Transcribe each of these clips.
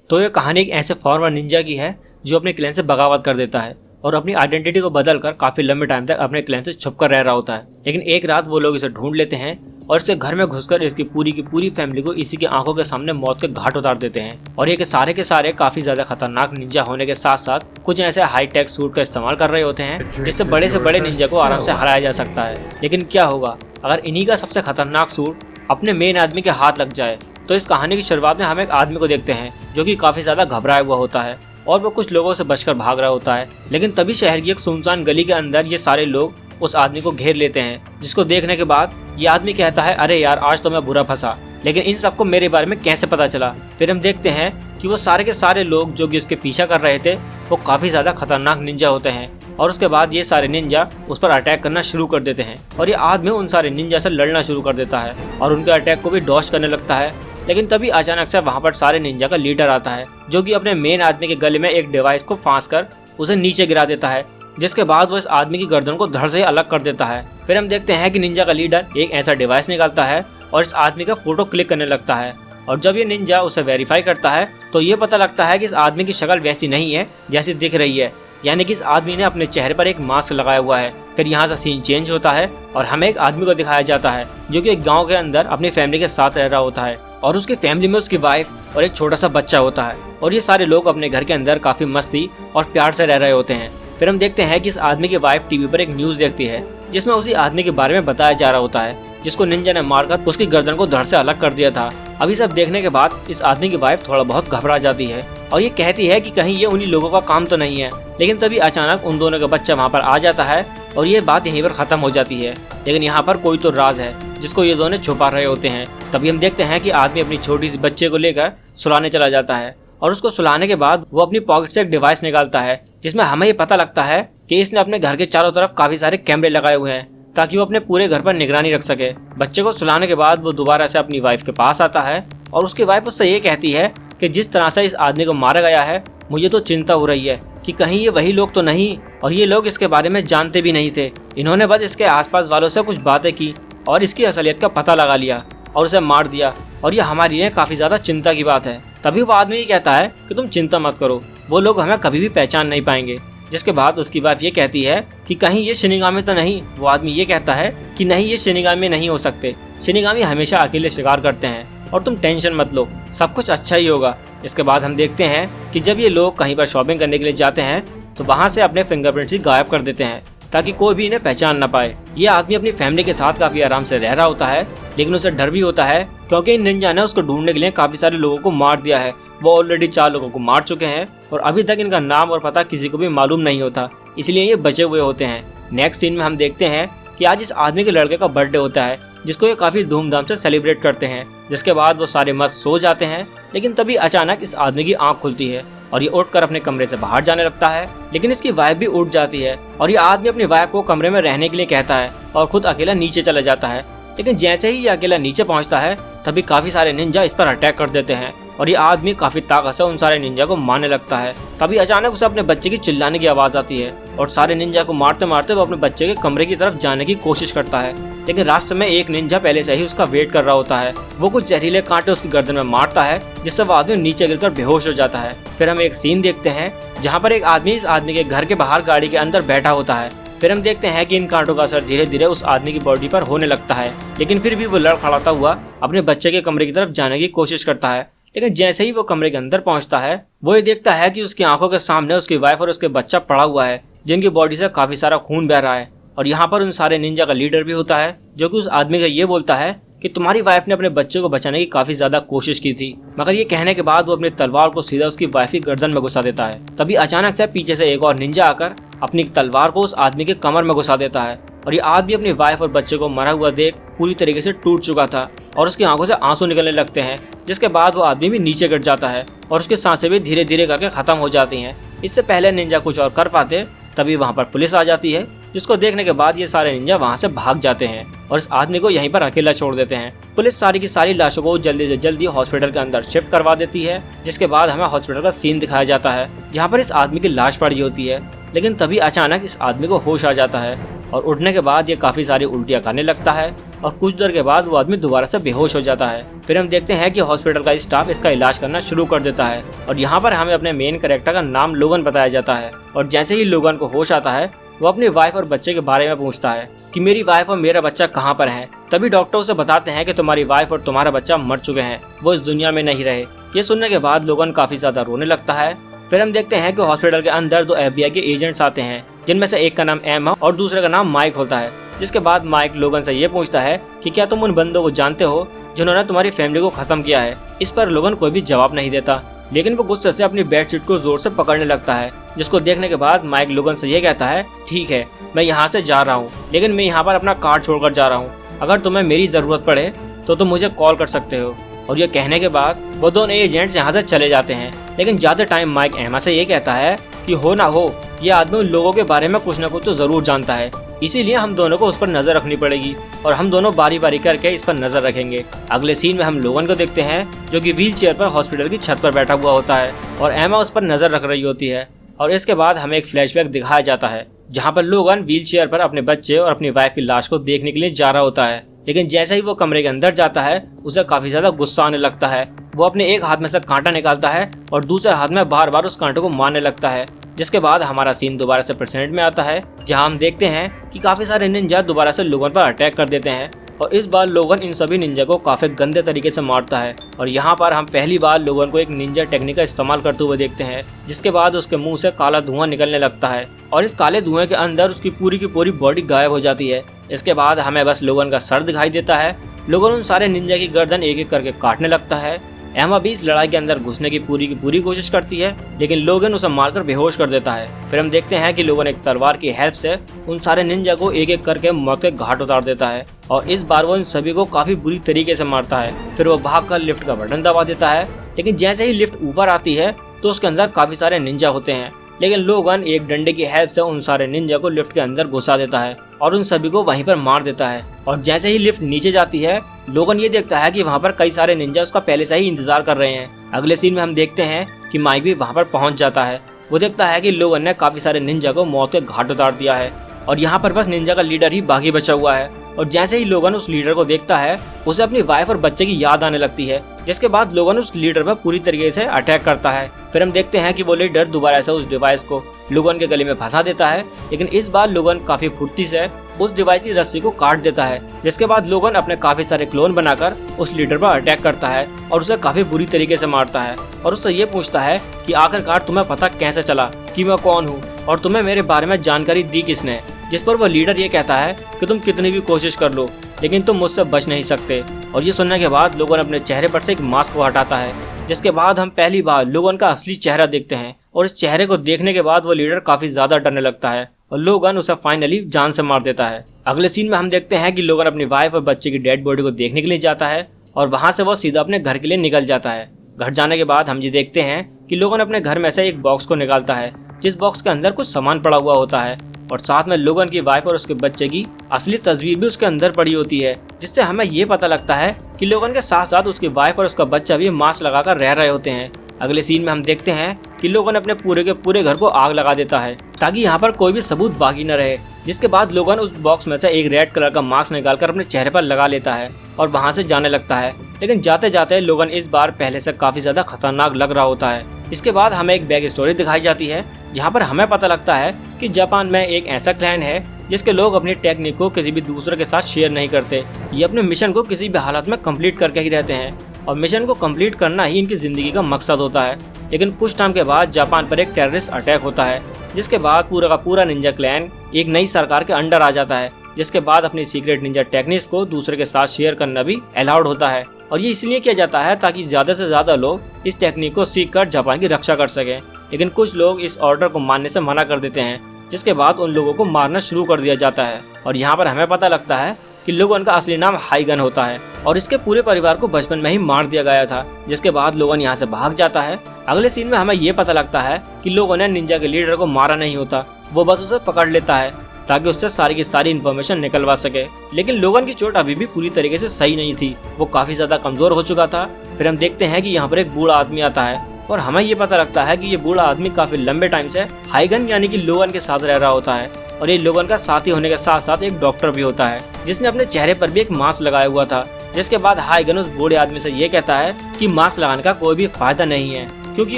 तो ये कहानी एक ऐसे फॉर्मर निंजा की है जो अपने क्लैन से बगावत कर देता है और अपनी आइडेंटिटी को बदलकर काफी लंबे टाइम तक अपने क्लैन से छुपकर रह रहा होता है। लेकिन एक रात वो लोग इसे ढूंढ लेते हैं और इसके घर में घुसकर इसकी पूरी की पूरी फैमिली को इसी की आंखों के सामने मौत के घाट उतार देते हैं। और ये के सारे काफी ज्यादा खतरनाक निंजा होने के साथ साथ कुछ ऐसे हाई टेक सूट का इस्तेमाल कर रहे होते हैं जिससे बड़े से बड़े निंजा को आराम से हराया जा सकता है। लेकिन क्या होगा अगर इन्हीं का सबसे खतरनाक सूट अपने मेन आदमी के हाथ लग जाए। तो इस कहानी की शुरुआत में हम एक आदमी को देखते हैं जो कि काफी ज्यादा घबराया हुआ होता है और वो कुछ लोगों से बचकर भाग रहा होता है। लेकिन तभी शहर की एक सुनसान गली के अंदर ये सारे लोग उस आदमी को घेर लेते हैं, जिसको देखने के बाद ये आदमी कहता है, अरे यार आज तो मैं बुरा फंसा, लेकिन इन सबको मेरे बारे में कैसे पता चला। फिर हम देखते हैं कि वो सारे के सारे लोग जो कि उसके पीछा कर रहे थे वो काफी ज्यादा खतरनाक निंजा होते हैं और उसके बाद ये सारे निंजा उस पर अटैक करना शुरू कर देते हैं और ये आदमी उन सारे निंजा से लड़ना शुरू कर देता है और उनके अटैक को भी डॉज करने लगता है। लेकिन तभी अचानक से वहाँ पर सारे निंजा का लीडर आता है जो कि अपने मेन आदमी के गले में एक डिवाइस को फांस कर उसे नीचे गिरा देता है, जिसके बाद वो इस आदमी की गर्दन को धड़ से अलग कर देता है। फिर हम देखते हैं कि निंजा का लीडर एक ऐसा डिवाइस निकालता है और इस आदमी का फोटो क्लिक करने लगता है और जब ये निंजा उसे वेरीफाई करता है तो ये पता लगता है कि इस आदमी की शक्ल वैसी नहीं है जैसी दिख रही है, यानी कि इस आदमी ने अपने चेहरे पर एक मास्क लगाया हुआ है। फिर यहाँ से सीन चेंज होता है और हमें एक आदमी को दिखाया जाता है जो कि एक गांव के अंदर अपनी फैमिली के साथ रह रहा होता है और उसकी फैमिली में उसकी वाइफ और एक छोटा सा बच्चा होता है और ये सारे लोग अपने घर के अंदर काफी मस्ती और प्यार से रह रहे होते हैं। फिर हम देखते हैं कि इस आदमी की वाइफ टीवी पर एक न्यूज देखती है जिसमें उसी आदमी के बारे में बताया जा रहा होता है जिसको निंजा ने मारकर उसकी गर्दन को धड़ से अलग कर दिया था। अभी सब देखने के बाद इस आदमी की वाइफ थोड़ा बहुत घबरा जाती है और ये कहती है कि कहीं ये उन्हीं लोगों का काम तो नहीं है। लेकिन तभी अचानक उन दोनों का बच्चा वहाँ पर आ जाता है और ये बात यहीं पर खत्म हो जाती है। लेकिन यहाँ पर कोई तो राज है जिसको ये दोनों छुपा रहे होते हैं। तभी हम देखते हैं कि आदमी अपनी छोटी सी बच्चे को लेकर सुलाने चला जाता है और उसको सुलाने के बाद वो अपनी पॉकेट से एक डिवाइस निकालता है जिसमें हमें ये पता लगता है कि इसने अपने घर के चारों तरफ काफी सारे कैमरे लगाए हुए हैं ताकि वो अपने पूरे घर पर निगरानी रख सके। बच्चे को सुलाने के बाद वो दोबारा से अपनी वाइफ के पास आता है और उसकी वाइफ उससे ये कहती है कि जिस तरह से इस आदमी को मारा गया है मुझे तो चिंता हो रही है कि कहीं ये वही लोग तो नहीं और ये लोग इसके बारे में जानते भी नहीं थे। इन्होंने बस इसके आसपास वालों से कुछ बातें की और इसकी असलियत का पता लगा लिया और उसे मार दिया और ये हमारे लिए काफी ज्यादा चिंता की बात है। तभी वो आदमी कहता है कि तुम चिंता मत करो, वो लोग हमें कभी भी पहचान नहीं पाएंगे। जिसके बाद उसकी वाइफ ये कहती है कि कहीं ये शिनिगामी तो नहीं। वो आदमी ये कहता है कि नहीं, ये शिनिगामी नहीं हो सकते, शिनिगामी हमेशा अकेले शिकार करते हैं और तुम टेंशन मत लो, सब कुछ अच्छा ही होगा। इसके बाद हम देखते हैं कि जब ये लोग कहीं पर शॉपिंग करने के लिए जाते हैं तो वहाँ से अपने फिंगरप्रिंट्स ही गायब कर देते हैं ताकि कोई भी इन्हें पहचान ना पाए। ये आदमी अपनी फैमिली के साथ काफी आराम से रह रहा होता है लेकिन उसे डर भी होता है क्योंकि इन निंजा ने उसको ढूंढने के लिए काफी सारे लोगों को मार दिया है। वो ऑलरेडी 4 लोगों को मार चुके हैं और अभी तक इनका नाम और पता किसी को भी मालूम नहीं होता, इसलिए ये बचे हुए होते हैं। नेक्स्ट सीन में हम देखते हैं कि आज इस आदमी के लड़के का बर्थडे होता है जिसको ये काफी धूमधाम से सेलिब्रेट करते हैं। जिसके बाद वो सारे मस्त सो जाते हैं लेकिन तभी अचानक इस आदमी की आंख खुलती है और ये उठकर अपने कमरे से बाहर जाने लगता है। लेकिन इसकी वाइफ भी उठ जाती है और ये आदमी अपनी वाइफ को कमरे में रहने के लिए कहता है और खुद अकेला नीचे चला जाता है। लेकिन जैसे ही ये अकेला नीचे पहुंचता है तभी काफी सारे निंजा इस पर अटैक कर देते हैं और ये आदमी काफी ताकत से उन सारे निंजा को मारने लगता है। तभी अचानक उसे अपने बच्चे की चिल्लाने की आवाज आती है और सारे निंजा को मारते मारते वो अपने बच्चे के कमरे की तरफ जाने की कोशिश करता है। लेकिन रास्ते में एक निंजा पहले से ही उसका वेट कर रहा होता है। वो कुछ जहरीले कांटे उसकी गर्दन में मारता है जिससे वो आदमी नीचे गिरकर बेहोश हो जाता है। फिर हम एक सीन देखते हैं जहाँ पर एक आदमी इस आदमी के घर के बाहर गाड़ी के अंदर बैठा होता है। फिर हम देखते हैं कि इन कांटों का असर धीरे धीरे उस आदमी की बॉडी पर होने लगता है लेकिन फिर भी वो लड़खड़ाता हुआ अपने बच्चे के कमरे की तरफ जाने की कोशिश करता है। लेकिन जैसे ही वो कमरे के अंदर पहुंचता है वो ये देखता है कि उसकी आंखों के सामने उसकी वाइफ और उसके बच्चा पड़ा हुआ है जिनकी बॉडी से काफी सारा खून बह रहा है। और यहाँ पर उन सारे निंजा का लीडर भी होता है जो कि उस आदमी का ये बोलता है कि तुम्हारी वाइफ ने अपने बच्चे को बचाने की काफी ज्यादा कोशिश की थी, मगर ये कहने के बाद वो अपनी तलवार को सीधा उसकी वाइफ की गर्दन में घुसा देता है। तभी अचानक से पीछे से एक और निंजा आकर अपनी तलवार को उस आदमी के कमर में घुसा देता है और ये आदमी अपनी वाइफ और बच्चे को मरा हुआ देख पूरी तरीके से टूट चुका था और उसकी आंखों से आंसू निकलने लगते हैं। जिसके बाद वो आदमी भी नीचे गिर जाता है और उसकी सांसें भी धीरे धीरे करके खत्म हो जाती हैं। इससे पहले निंजा कुछ और कर पाते तभी वहाँ पर पुलिस आ जाती है जिसको देखने के बाद ये सारे निंजा वहाँ से भाग जाते हैं और इस आदमी को यहीं पर अकेला छोड़ देते हैं। पुलिस सारी की सारी लाशों को जल्दी से जल्दी हॉस्पिटल के अंदर शिफ्ट करवा देती है। जिसके बाद हमें हॉस्पिटल का सीन दिखाया जाता है जहाँ पर इस आदमी की लाश पड़ी होती है। लेकिन तभी अचानक इस आदमी को होश आ जाता है और उठने के बाद ये काफी सारी उल्टियां करने लगता है और कुछ देर के बाद वो आदमी दोबारा से बेहोश हो जाता है। फिर हम देखते हैं कि हॉस्पिटल का स्टाफ इसका इलाज करना शुरू कर देता है और यहाँ पर हमें अपने मेन कैरेक्टर का नाम लोगन बताया जाता है। और जैसे ही लोगन को होश आता है वो अपनी वाइफ और बच्चे के बारे में पूछता है कि मेरी वाइफ और मेरा बच्चा कहाँ पर है। तभी डॉक्टर उसे बताते हैं कि तुम्हारी वाइफ और तुम्हारा बच्चा मर चुके हैं, वो इस दुनिया में नहीं रहे। ये सुनने के बाद लोगन काफी ज्यादा रोने लगता है। फिर हम देखते हैं कि हॉस्पिटल के अंदर 2 FBI के एजेंट्स आते हैं, जिनमें से एक का नाम एमा और दूसरे का नाम माइक होता है। जिसके बाद माइक लोगन से ये पूछता है कि क्या तुम उन बंदों को जानते हो जिन्होंने तुम्हारी फैमिली को खत्म किया है। इस पर लोगन कोई भी जवाब नहीं देता, लेकिन वो गुस्से से अपनी बेडशीट को जोर से पकड़ने लगता है। जिसको देखने के बाद माइक लोगन से ये कहता है, ठीक है मैं यहाँ से जा रहा हूँ, लेकिन मैं यहाँ पर अपना कार्ड छोड़कर जा रहा हूँ। अगर तुम्हें मेरी जरूरत पड़े तो तुम मुझे कॉल कर सकते हो। और ये कहने के बाद वो दोनों एजेंट्स यहाँ से चले जाते हैं। लेकिन ज्यादा टाइम माइक एमा से ये कहता है कि हो ना हो ये आदमी उन लोगों के बारे में कुछ न कुछ तो जरूर जानता है, इसीलिए हम दोनों को उस पर नजर रखनी पड़ेगी और हम दोनों बारी बारी करके इस पर नजर रखेंगे। अगले सीन में हम लोगन को देखते हैं जो कि व्हील चेयर पर हॉस्पिटल की छत पर बैठा हुआ होता है और एमा उस पर नजर रख रही होती है। और इसके बाद हमें एक फ्लैशबैक दिखाया जाता है जहाँ पर लोगन व्हील चेयर पर अपने बच्चे और अपनी वाइफ की लाश को देखने के लिए जा रहा होता है। लेकिन जैसे ही वो कमरे के अंदर जाता है उसे काफी ज्यादा गुस्सा आने लगता है। वो अपने एक हाथ में से कांटा निकालता है और दूसरे हाथ में बार बार उस कांटे को मारने लगता है। जिसके बाद हमारा सीन दोबारा से प्रेजेंट में आता है, जहां हम देखते हैं कि काफी सारे निंजा दोबारा से लोगन पर अटैक कर देते हैं और इस बार लोगन इन सभी निंजा को काफी गंदे तरीके से मारता है। और यहाँ पर हम पहली बार लोगन को एक निंजा टेक्निक का इस्तेमाल करते हुए देखते हैं, जिसके बाद उसके मुंह से काला धुआं निकलने लगता है और इस काले धुएं के अंदर उसकी पूरी की पूरी बॉडी गायब हो जाती है। इसके बाद हमें बस लोगन का सर दिखाई देता है। लोगन उन सारे निंजा की गर्दन एक एक करके काटने लगता है। एमा भी इस लड़ाई के अंदर घुसने की पूरी कोशिश करती है, लेकिन लोगन उसे मारकर बेहोश कर देता है। फिर हम देखते हैं कि लोगन एक तलवार की हेल्प से उन सारे निंजा को एक एक करके मौत के घाट उतार देता है और इस बार वो इन सभी को काफी बुरी तरीके से मारता है। फिर वो भागकर लिफ्ट का बटन दबा देता है, लेकिन जैसे ही लिफ्ट ऊपर आती है तो उसके अंदर काफी सारे निंजा होते हैं। लेकिन लोगन एक डंडे की हेल्प से उन सारे निंजा को लिफ्ट के अंदर घुसा देता है और उन सभी को वहीं पर मार देता है। और जैसे ही लिफ्ट नीचे जाती है लोगन ये देखता है कि वहाँ पर कई सारे निंजा उसका पहले से ही इंतजार कर रहे हैं। अगले सीन में हम देखते हैं कि माइक भी वहाँ पर पहुँच जाता है। वो देखता है कि लोगन ने काफी सारे निंजा को मौत के घाट उतार दिया है और यहाँ पर बस निंजा का लीडर ही बाकी बचा हुआ है। और जैसे ही लोगन उस लीडर को देखता है उसे अपनी वाइफ और बच्चे की याद आने लगती है, जिसके बाद लोगन उस लीडर पर पूरी तरीके से अटैक करता है। फिर हम देखते हैं कि वो लीडर दोबारा से उस डिवाइस को लोगन के गले में फंसा देता है, लेकिन इस बार लोगन काफी फुर्ती से उस डिवाइस की रस्सी को काट देता है। जिसके बाद लोगन अपने काफी सारे क्लोन बनाकर उस लीडर पर अटैक करता है और उसे काफी बुरी तरीके से मारता है और उससे ये पूछता है कि आखिरकार तुम्हें पता कैसे चला कि मैं कौन हूँ और तुम्हें मेरे बारे में जानकारी दी किसने। जिस पर वो लीडर ये कहता है कि तुम कितनी भी कोशिश कर लो लेकिन तुम मुझसे बच नहीं सकते। और ये सुनने के बाद लोगन अपने चेहरे पर से एक मास्क को हटाता है, जिसके बाद हम पहली बार लोगन का असली चेहरा देखते हैं। और इस चेहरे को देखने के बाद वो लीडर काफी ज्यादा डरने लगता है और लोगन उसे फाइनली जान से मार देता है। अगले सीन में हम देखते हैं कि लोगन अपनी वाइफ और बच्चे की डेड बॉडी को देखने के लिए जाता है और वहाँ से वो सीधा अपने घर के लिए निकल जाता है। घर जाने के बाद हम ये देखते हैं कि लोगन अपने घर में से एक बॉक्स को निकालता है, जिस बॉक्स के अंदर कुछ सामान पड़ा हुआ होता है और साथ में लोगन की वाइफ और उसके बच्चे की असली तस्वीर भी उसके अंदर पड़ी होती है, जिससे हमें ये पता लगता है कि लोगन के साथ साथ उसकी वाइफ और उसका बच्चा भी मास्क लगाकर रह रहे होते हैं। अगले सीन में हम देखते हैं कि लोगन अपने पूरे के पूरे घर को आग लगा देता है ताकि यहाँ पर कोई भी सबूत बाकी न रहे। जिसके बाद लोगन उस बॉक्स में से एक रेड कलर का मास्क निकालकर अपने चेहरे पर लगा लेता है और वहाँ से जाने लगता है। लेकिन जाते जाते लोगन इस बार पहले से काफी ज्यादा खतरनाक लग रहा होता है। इसके बाद हमें एक बैक स्टोरी दिखाई जाती है, जहाँ पर हमें पता लगता है कि जापान में एक ऐसा क्लैन है जिसके लोग अपनी टेक्निक को किसी भी दूसरे के साथ शेयर नहीं करते। ये अपने मिशन को किसी भी हालत में कंप्लीट करके ही रहते हैं और मिशन को कंप्लीट करना ही इनकी जिंदगी का मकसद होता है। लेकिन कुछ टाइम के बाद जापान पर एक टेररिस्ट अटैक होता है, जिसके बाद पूरा का पूरा निंजा क्लैन एक नई सरकार के अंडर आ जाता है। जिसके बाद अपनी सीक्रेट निंजा टेक्निक्स को दूसरे के साथ शेयर करना भी अलाउड होता है और ये इसलिए किया जाता है ताकि ज्यादा से ज्यादा लोग इस टेक्निक को सीखकर जापान की रक्षा कर सकें। लेकिन कुछ लोग इस ऑर्डर को मानने से मना कर देते हैं, जिसके बाद उन लोगों को मारना शुरू कर दिया जाता है। और यहाँ पर हमें पता लगता है कि लोगन का असली नाम हाइगन होता है और इसके पूरे परिवार को बचपन में ही मार दिया गया था। जिसके बाद लोगन यहाँ से भाग जाता है। अगले सीन में हमें ये पता लगता है कि लोगों ने निंजा के लीडर को मारा नहीं होता, वो बस उसे पकड़ लेता है ताकि उससे सारी की सारी इन्फॉर्मेशन निकलवा सके। लेकिन लोगन की चोट अभी भी पूरी तरीके से सही नहीं थी, वो काफी ज्यादा कमजोर हो चुका था। फिर हम देखते हैं कि यहाँ पर एक बूढ़ा आदमी आता है और हमें ये पता लगता है कि ये बूढ़ा आदमी काफी लंबे टाइम से हाइगन यानी कि लोगन के साथ रह रहा होता है। और ये लोगन का साथी होने के साथ साथ एक डॉक्टर भी होता है जिसने अपने चेहरे पर भी एक मास्क लगाया हुआ था। जिसके बाद हाइगन उस बूढ़े आदमी से ये कहता है कि मास्क लगाने का कोई भी फायदा नहीं है, क्योंकि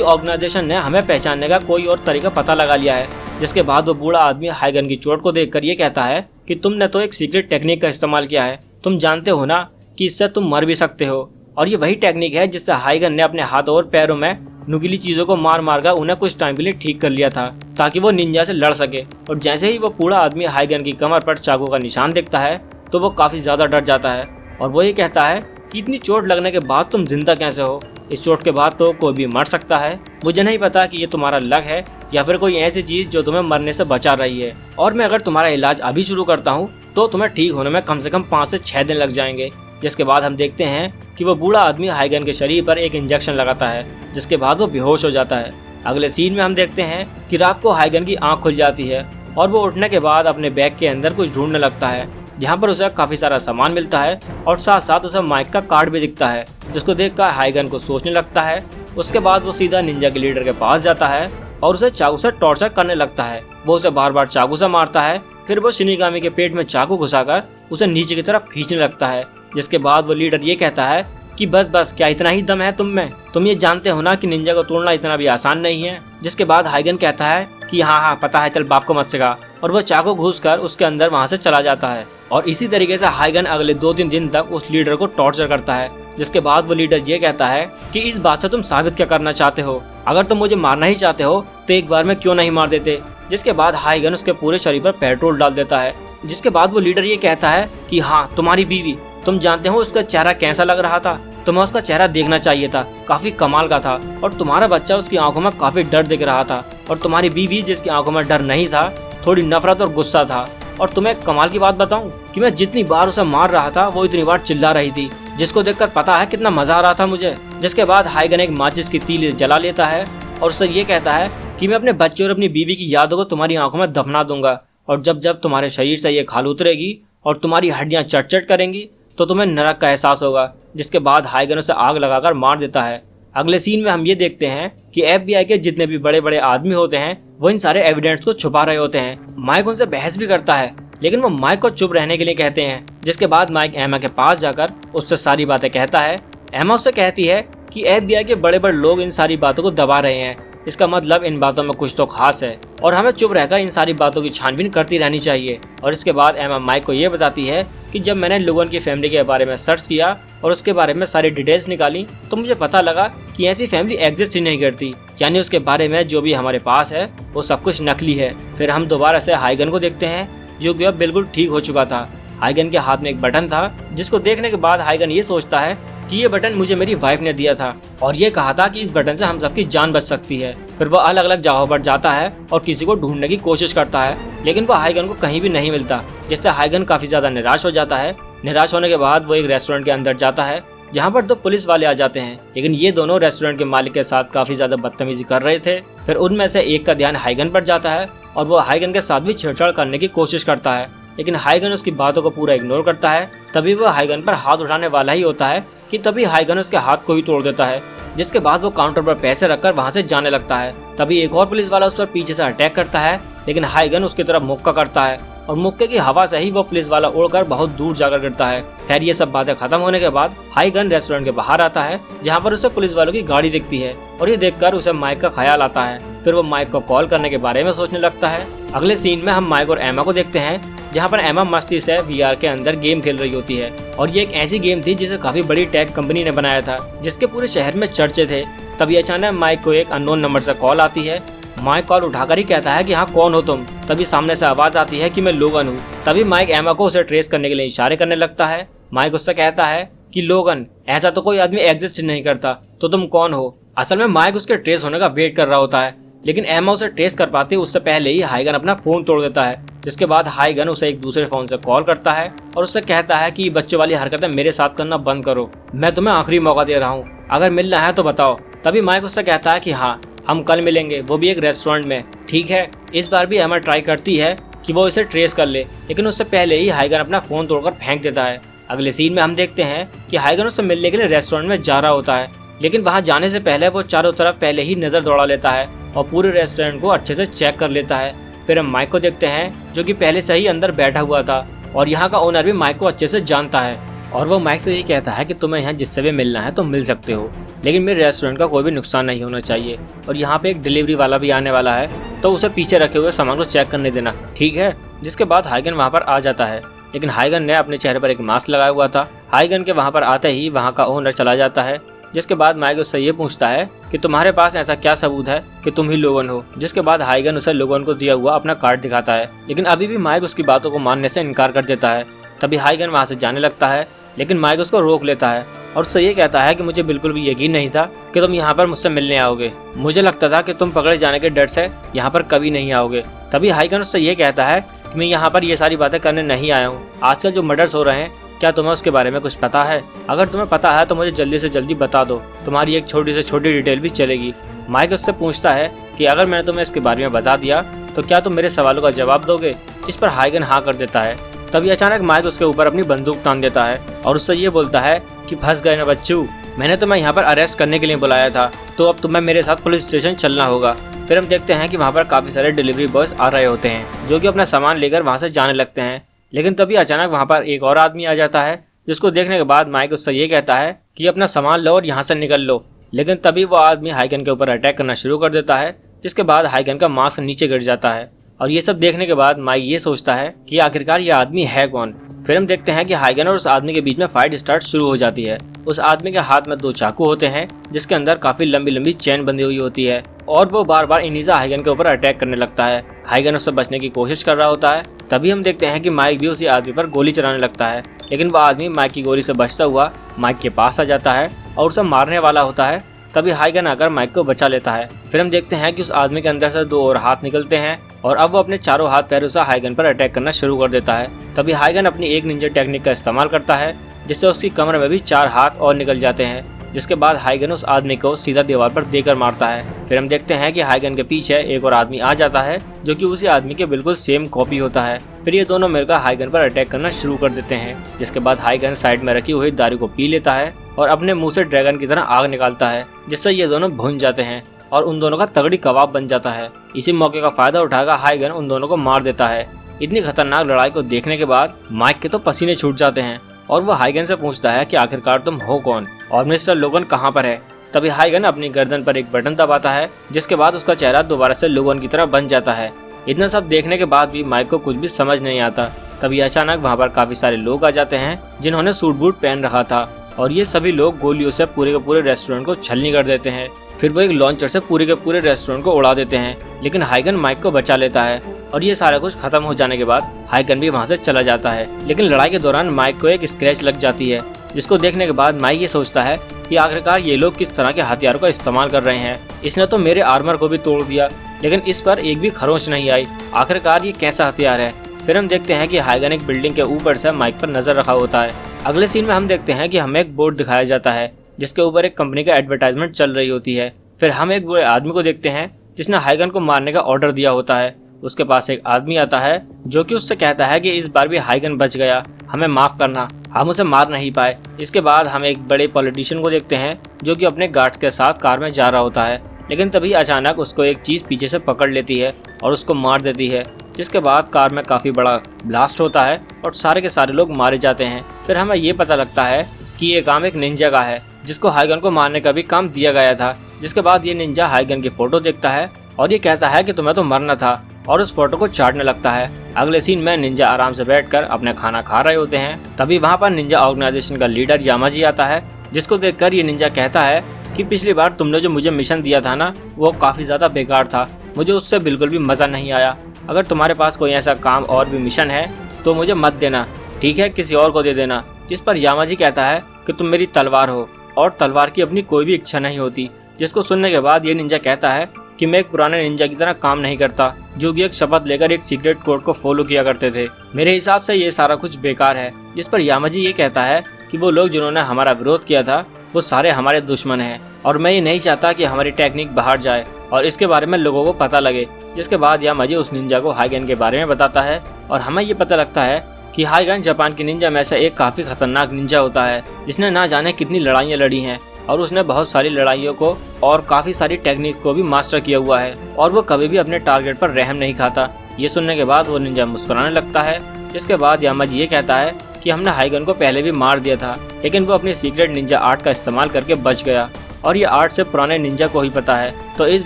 ऑर्गेनाइजेशन ने हमें पहचानने का कोई और तरीका पता लगा लिया है। जिसके बाद वो बूढ़ा आदमी हाइगन की चोट को देखकर ये कहता है कि तुमने तो एक सीक्रेट टेक्निक का इस्तेमाल किया है, तुम जानते हो ना कि इससे तुम मर भी सकते हो। और ये वही टेक्निक है जिससे हाइगन ने अपने हाथों और पैरों में नुकीली चीजों को मार मार कर उन्हें कुछ टाइम के लिए ठीक कर लिया था ताकि वो निंजा से लड़ सके। और जैसे ही वो बूढ़ा आदमी हाइगन की कमर पर चाकू का निशान देखता है तो वो काफी ज्यादा डर जाता है और वो ये कहता है कि इतनी चोट लगने के बाद तुम जिंदा कैसे हो? इस चोट के बाद तो कोई भी मर सकता है। मुझे नहीं पता कि ये तुम्हारा लक है या फिर कोई ऐसी चीज जो तुम्हें मरने से बचा रही है, और मैं अगर तुम्हारा इलाज अभी शुरू करता हूँ तो तुम्हें ठीक होने में कम से कम 5 से 6 दिन लग जाएंगे। जिसके बाद हम देखते हैं कि वो बूढ़ा आदमी हाइगन के शरीर पर एक इंजेक्शन लगाता है, जिसके बाद वो बेहोश हो जाता है। अगले सीन में हम देखते हैं कि रात को हाइगन की आंख खुल जाती है और वो उठने के बाद अपने बैग के अंदर कुछ ढूंढने लगता है, जहाँ पर उसे काफी सारा सामान मिलता है और साथ साथ उसे माइक का कार्ड भी दिखता है, जिसको देखकर हाइगन को सोचने लगता है। उसके बाद वो सीधा निंजा के लीडर के पास जाता है और उसे चाकू से टॉर्चर करने लगता है। वो उसे बार बार चाकू से मारता है, फिर वो शिनिगामी के पेट में चाकू घुसाकर उसे नीचे की तरफ खींचने लगता है। जिसके बाद वो लीडर ये कहता है कि बस बस, क्या इतना ही दम है तुम में? तुम ये जानते हो ना कि निंजा को तोड़ना इतना भी आसान नहीं है। जिसके बाद हाइगन कहता है कि हाँ हाँ पता है, चल बाप को मत सिखा, और वो चाकू घुसकर उसके अंदर वहाँ से चला जाता है। और इसी तरीके से हाइगन अगले 2-3 दिन तक उस लीडर को टॉर्चर करता है। जिसके बाद वो लीडर ये कहता है कि इस बात से तुम साबित क्या करना चाहते हो? अगर तुम मुझे मारना ही चाहते हो तो एक बार में क्यों नहीं मार देते? जिसके बाद हाइगन उसके पूरे शरीर पर पेट्रोल डाल देता है। जिसके बाद वो लीडर ये कहता है कि हाँ, तुम्हारी बीवी, तुम जानते हो उसका चेहरा कैसा लग रहा था? तुम्हें उसका चेहरा देखना चाहिए था, काफी कमाल का था। और तुम्हारा बच्चा, उसकी आंखों में काफी डर दिख रहा था, और तुम्हारी बीवी जिसकी आंखों में डर नहीं था, थोड़ी नफरत और गुस्सा था। और तुम्हें कमाल की बात बताऊं कि मैं जितनी बार उसे मार रहा था वो इतनी बार चिल्ला रही थी, जिसको देखकर पता है कितना मजा आ रहा था मुझे। जिसके बाद हाइगन एक माचिस की तीली जला लेता है और उससे ये कहता है कि मैं अपने बच्चे और अपनी बीवी की यादों को तुम्हारी आंखों में दफना दूंगा, और जब जब तुम्हारे शरीर से ये खाल उतरेगी और तुम्हारी हड्डियां चट-चट करेंगी तो तुम्हें नरक का एहसास होगा। जिसके बाद हाइगन उसे आग लगाकर मार देता है। अगले सीन में हम ये देखते हैं कि FBI के जितने भी बड़े बड़े आदमी होते हैं वो इन सारे एविडेंस को छुपा रहे होते हैं। माइक उनसे बहस भी करता है, लेकिन वो माइक को चुप रहने के लिए कहते हैं। जिसके बाद माइक एमा के पास जाकर उससे सारी बातें कहता है। एमा उससे कहती है कि FBI के बड़े बड़े लोग इन सारी बातों को दबा रहे हैं, इसका मतलब इन बातों में कुछ तो खास है और हमें चुप रहकर इन सारी बातों की छानबीन करती रहनी चाहिए। और इसके बाद एमा माइक को ये बताती है कि जब मैंने लोगन की फैमिली के बारे में सर्च किया और उसके बारे में सारी डिटेल्स निकाली तो मुझे पता लगा कि ऐसी फैमिली एग्जिस्ट ही नहीं करती, यानी उसके बारे में जो भी हमारे पास है वो सब कुछ नकली है। फिर हम दोबारा से हाइगन को देखते हैं जो कि अब बिल्कुल ठीक हो चुका था। हाइगन के हाथ में एक बटन था, जिसको देखने के बाद हाइगन ये सोचता है कि ये बटन मुझे मेरी वाइफ ने दिया था और ये कहा था कि इस बटन से हम सबकी जान बच सकती है। फिर वो अलग अलग जगहों पर जाता है और किसी को ढूंढने की कोशिश करता है, लेकिन वो हाइगन को कहीं भी नहीं मिलता, जिससे हाइगन काफी ज्यादा निराश हो जाता है। निराश होने के बाद वो एक रेस्टोरेंट के अंदर जाता है जहाँ पर 2 पुलिस वाले आ जाते हैं, लेकिन ये दोनों रेस्टोरेंट के मालिक के साथ काफी ज्यादा बदतमीजी कर रहे थे। फिर उनमें से एक का ध्यान हाइगन पर जाता है और वो हाइगन के साथ भी छेड़छाड़ करने की कोशिश करता है, लेकिन हाइगन उसकी बातों को पूरा इग्नोर करता है। तभी वो हाइगन पर हाथ उठाने वाला ही होता है कि तभी हाइगन उसके हाथ को ही तोड़ देता है। जिसके बाद वो काउंटर पर पैसे रखकर वहाँ से जाने लगता है। तभी एक और पुलिस वाला उस पर पीछे से अटैक करता है, लेकिन हाइगन उसकी तरफ मुक्का करता है और मुक्के की हवा से ही वो पुलिस वाला उड़कर बहुत दूर जाकर गिरता है। खैर ये सब बातें खत्म होने के बाद हाइगन रेस्टोरेंट के बाहर आता है, जहाँ पर उसे पुलिस वालों की गाड़ी दिखती है और ये देखकर उसे माइक का ख्याल आता है। फिर वो माइक को कॉल करने के बारे में सोचने लगता है। अगले सीन में हम माइक और एमा को देखते हैं, जहाँ पर एमा मस्ती से VR के अंदर गेम खेल रही होती है, और ये एक ऐसी गेम थी जिसे काफी बड़ी टेक कंपनी ने बनाया था, जिसके पूरे शहर में चर्चे थे। तभी अचानक माइक को एक अननोन नंबर से कॉल आती है। माइक कॉल उठाकर ही कहता है कि हाँ, कौन हो तुम? तभी सामने से आवाज आती है कि मैं लोगन हूँ। तभी माइक एमा को उसे ट्रेस करने के लिए इशारे करने लगता है। माइक उससे कहता है कि लोगन, ऐसा तो कोई आदमी एग्जिस्ट नहीं करता, तो तुम कौन हो? असल में माइक उसके ट्रेस होने का वेट कर रहा होता है, लेकिन एमा उसे ट्रेस कर पाती है उससे पहले ही हाइगन अपना फोन तोड़ देता है। जिसके बाद हाइगन उसे एक दूसरे फोन से कॉल करता है और उससे कहता है कि बच्चों वाली हरकतें मेरे साथ करना बंद करो, मैं तुम्हें आखिरी मौका दे रहा हूँ, अगर मिलना है तो बताओ। तभी माइक उससे कहता है कि हाँ, हम कल मिलेंगे, वो भी एक रेस्टोरेंट में, ठीक है? इस बार भी एमा ट्राई करती है कि वो इसे ट्रेस कर ले, लेकिन उससे पहले ही हाइगन अपना फोन तोड़कर फेंक देता है। अगले सीन में हम देखते हैं कि हाइगन उससे मिलने के लिए रेस्टोरेंट में जा रहा होता है, लेकिन वहाँ जाने से पहले वो चारों तरफ पहले ही नजर दौड़ा लेता है और पूरे रेस्टोरेंट को अच्छे से चेक कर लेता है। फिर हम माइक को देखते हैं जो कि पहले से ही अंदर बैठा हुआ था और यहाँ का ओनर भी माइक को अच्छे से जानता है और वो माइक से ये कहता है कि तुम्हें यहाँ जिससे भी मिलना है तो मिल सकते हो, लेकिन मेरे रेस्टोरेंट का कोई भी नुकसान नहीं होना चाहिए और यहाँ पे एक डिलीवरी वाला भी आने वाला है तो उसे पीछे रखे हुए सामान को चेक करने देना, ठीक है। जिसके बाद हाइगन वहाँ पर आ जाता है, लेकिन हाइगन ने अपने चेहरे पर एक मास्क लगाया हुआ था। हाइगन के वहाँ पर आते ही वहाँ का ओनर चला जाता है। जिसके बाद माइक उससे ये पूछता है कि तुम्हारे पास ऐसा क्या सबूत है कि तुम ही लोगन हो। जिसके बाद हाइगन उसे लोगन को दिया हुआ अपना कार्ड दिखाता है, लेकिन अभी भी माइक उसकी बातों को मानने से इनकार कर देता है। तभी हाइगन वहाँ से जाने लगता है, लेकिन माइक उसको रोक लेता है और उससे ये कहता है कि मुझे बिल्कुल भी यकीन नहीं था कि तुम यहाँ पर मुझसे मिलने आओगे। मुझे लगता था कि तुम पकड़े जाने के डर से यहाँ पर कभी नहीं आओगे। तभी हाइगन उससे ये कहता है कि मैं यहाँ पर ये सारी बातें करने नहीं आया हूँ। आजकल जो मर्डर्स हो रहे हैं, क्या तुम्हें उसके बारे में कुछ पता है? अगर तुम्हें पता है तो मुझे जल्दी से जल्दी बता दो, तुम्हारी एक छोटी से छोटी डिटेल भी चलेगी। माइक उससे पूछता है कि अगर मैंने तुम्हें इसके बारे में बता दिया तो क्या तुम मेरे सवालों का जवाब दोगे? इस पर हाइगन हाँ कर देता है। तभी अचानक माइक उसके ऊपर अपनी बंदूक तान देता है और उससे ये बोलता है कि फंस गए ना बच्चू, मैंने तुम्हें यहाँ पर अरेस्ट करने के लिए बुलाया था, तो अब तुम्हें मेरे साथ पुलिस स्टेशन चलना होगा। फिर हम देखते हैं कि वहाँ पर काफ़ी सारे डिलीवरी बॉयज आ रहे होते हैं जो कि अपना सामान लेकर वहाँ से जाने लगते हैं, लेकिन तभी अचानक वहाँ पर एक और आदमी आ जाता है जिसको देखने के बाद माइक उससे ये कहता है कि अपना सामान लो और यहाँ से निकल लो। लेकिन तभी वो आदमी हाइगन के ऊपर अटैक करना शुरू कर देता है, जिसके बाद हाइगन का मास्क नीचे गिर जाता है और ये सब देखने के बाद माइक ये सोचता है कि आखिरकार ये आदमी है कौन। फिर हम देखते हैं कि हाइगन और उस आदमी के बीच में फाइट स्टार्ट शुरू हो जाती है। उस आदमी के हाथ में 2 चाकू होते हैं जिसके अंदर काफी लंबी लंबी चेन बंधी हुई होती है और वो बार बार इनिजा हाइगन के ऊपर अटैक करने लगता है। हाइगन उससे बचने की कोशिश कर रहा होता है। तभी हम देखते हैं कि माइक भी उसी आदमी पर गोली चलाने लगता है, लेकिन वह आदमी माइक की गोली से बचता हुआ माइक के पास आ जाता है और उसे मारने वाला होता है। तभी हाइगन आकर माइक को बचा लेता है। फिर हम देखते हैं कि उस आदमी के अंदर से 2 और हाथ निकलते हैं और अब वो अपने चारों हाथ पैरों से हाइगन पर अटैक करना शुरू कर देता है। तभी हाइगन अपनी एक निंजा टेक्निक का इस्तेमाल करता है जिससे उसकी कमर में भी 4 हाथ और निकल जाते हैं, जिसके बाद हाइगन उस आदमी को सीधा दीवार पर देकर मारता है। फिर हम देखते हैं कि हाइगन के पीछे एक और आदमी आ जाता है जो कि उसी आदमी के बिल्कुल सेम कॉपी होता है। फिर ये दोनों मिलकर हाइगन पर अटैक करना शुरू कर देते हैं, जिसके बाद हाइगन साइड में रखी हुई दारू को पी लेता है और अपने मुंह से ड्रैगन की तरह आग निकालता है, जिससे ये दोनों भुन जाते हैं और उन दोनों का तगड़ी कबाब बन जाता है। इसी मौके का फायदा उठाकर हाइगन उन दोनों को मार देता है। इतनी खतरनाक लड़ाई को देखने के बाद माइक के तो पसीने छूट जाते हैं और वो हाइगन से पूछता है कि आखिरकार तुम हो कौन और मिस्टर लोगन कहाँ पर है। तभी हाइगन अपनी गर्दन पर एक बटन दबाता है, जिसके बाद उसका चेहरा दोबारा से लोगन की तरह बन जाता है। इतना सब देखने के बाद भी माइक को कुछ भी समझ नहीं आता। तभी अचानक वहाँ पर काफी सारे लोग आ जाते हैं जिन्होंने सूट बूट पहन रखा था और ये सभी लोग गोलियों से पूरे के पूरे रेस्टोरेंट को छलनी कर देते हैं। फिर वो एक लॉन्चर से पूरे के पूरे रेस्टोरेंट को उड़ा देते हैं, लेकिन हाइगन माइक को बचा लेता है और ये सारा कुछ खत्म हो जाने के बाद हाइगन भी वहाँ से चला जाता है। लेकिन लड़ाई के दौरान माइक को एक स्क्रैच लग जाती है, जिसको देखने के बाद माइक ये सोचता है कि आखिरकार ये लोग किस तरह के हथियारों का इस्तेमाल कर रहे हैं। इसने तो मेरे आर्मर को भी तोड़ दिया, लेकिन इस पर एक भी खरोंच नहीं आई। आखिरकार ये कैसा हथियार है? फिर हम देखते हैं कि हाइगन एक बिल्डिंग के ऊपर से माइक पर नजर रखा होता है। अगले सीन में हम देखते हैं कि हमें एक बोर्ड दिखाया जाता है जिसके ऊपर एक कंपनी का एडवर्टाइजमेंट चल रही होती है। फिर हम एक बुरे आदमी को देखते हैं जिसने हाइगन को मारने का ऑर्डर दिया होता है। उसके पास एक आदमी आता है जो कि उससे कहता है कि इस बार भी हाइगन बच गया, हमें माफ करना, हम उसे मार नहीं पाए। इसके बाद हम एक बड़े पॉलिटिशियन को देखते हैं जो कि अपने गार्ड्स के साथ कार में जा रहा होता है, लेकिन तभी अचानक उसको एक चीज पीछे से पकड़ लेती है और उसको मार देती है, जिसके बाद कार में काफी बड़ा ब्लास्ट होता है और सारे के सारे लोग मारे जाते हैं। फिर हमें ये पता लगता है कि ये काम एक निंजा का है जिसको हाइगन को मारने का भी काम दिया गया था। जिसके बाद ये निंजा हाइगन की फोटो देखता है और ये कहता है कि तुम्हें तो मरना था और उस फोटो को चाटने लगता है। अगले सीन में निंजा आराम से बैठकर अपना खाना खा रहे होते हैं। तभी वहाँ पर निंजा ऑर्गेनाइजेशन का लीडर यामाजी आता है, जिसको देखकर ये निंजा कहता है कि पिछली बार तुमने जो मुझे मिशन दिया था ना, वो काफी ज्यादा बेकार था, मुझे उससे बिल्कुल भी मजा नहीं आया। अगर तुम्हारे पास कोई ऐसा काम और भी मिशन है तो मुझे मत देना, ठीक है, किसी और को दे देना। जिस पर यामाजी कहता है कि तुम मेरी तलवार हो और तलवार की अपनी कोई भी इच्छा नहीं होती। जिसको सुनने के बाद ये निंजा कहता है कि मैं एक पुराने निंजा की तरह काम नहीं करता जो कि एक शपथ लेकर एक सीक्रेट कोड को फॉलो किया करते थे, मेरे हिसाब से ये सारा कुछ बेकार है। जिस पर यामाजी ये कहता है कि वो लोग जिन्होंने हमारा विरोध किया था वो सारे हमारे दुश्मन हैं और मैं ये नहीं चाहता कि हमारी टेक्निक बाहर जाए और इसके बारे में लोगों को पता लगे। जिसके बाद यामाजी उस निंजा को हाइगन के बारे में बताता है और हमें ये पता लगता है कि हाइगन जापान की निंजा में से एक काफी खतरनाक निंजा होता है जिसने ना जाने कितनी लड़ाइयाँ लड़ी हैं और उसने बहुत सारी लड़ाइयों को और काफी सारी टेक्निक को भी मास्टर किया हुआ है और वो कभी भी अपने टारगेट पर रहम नहीं खाता। ये सुनने के बाद वो निंजा मुस्कुराने लगता है। इसके बाद यामाजी ये कहता है कि हमने हाइगन को पहले भी मार दिया था, लेकिन वो अपनी सीक्रेट निंजा आर्ट का इस्तेमाल करके बच गया और ये आर्ट से पुराने निंजा को ही पता है। तो इस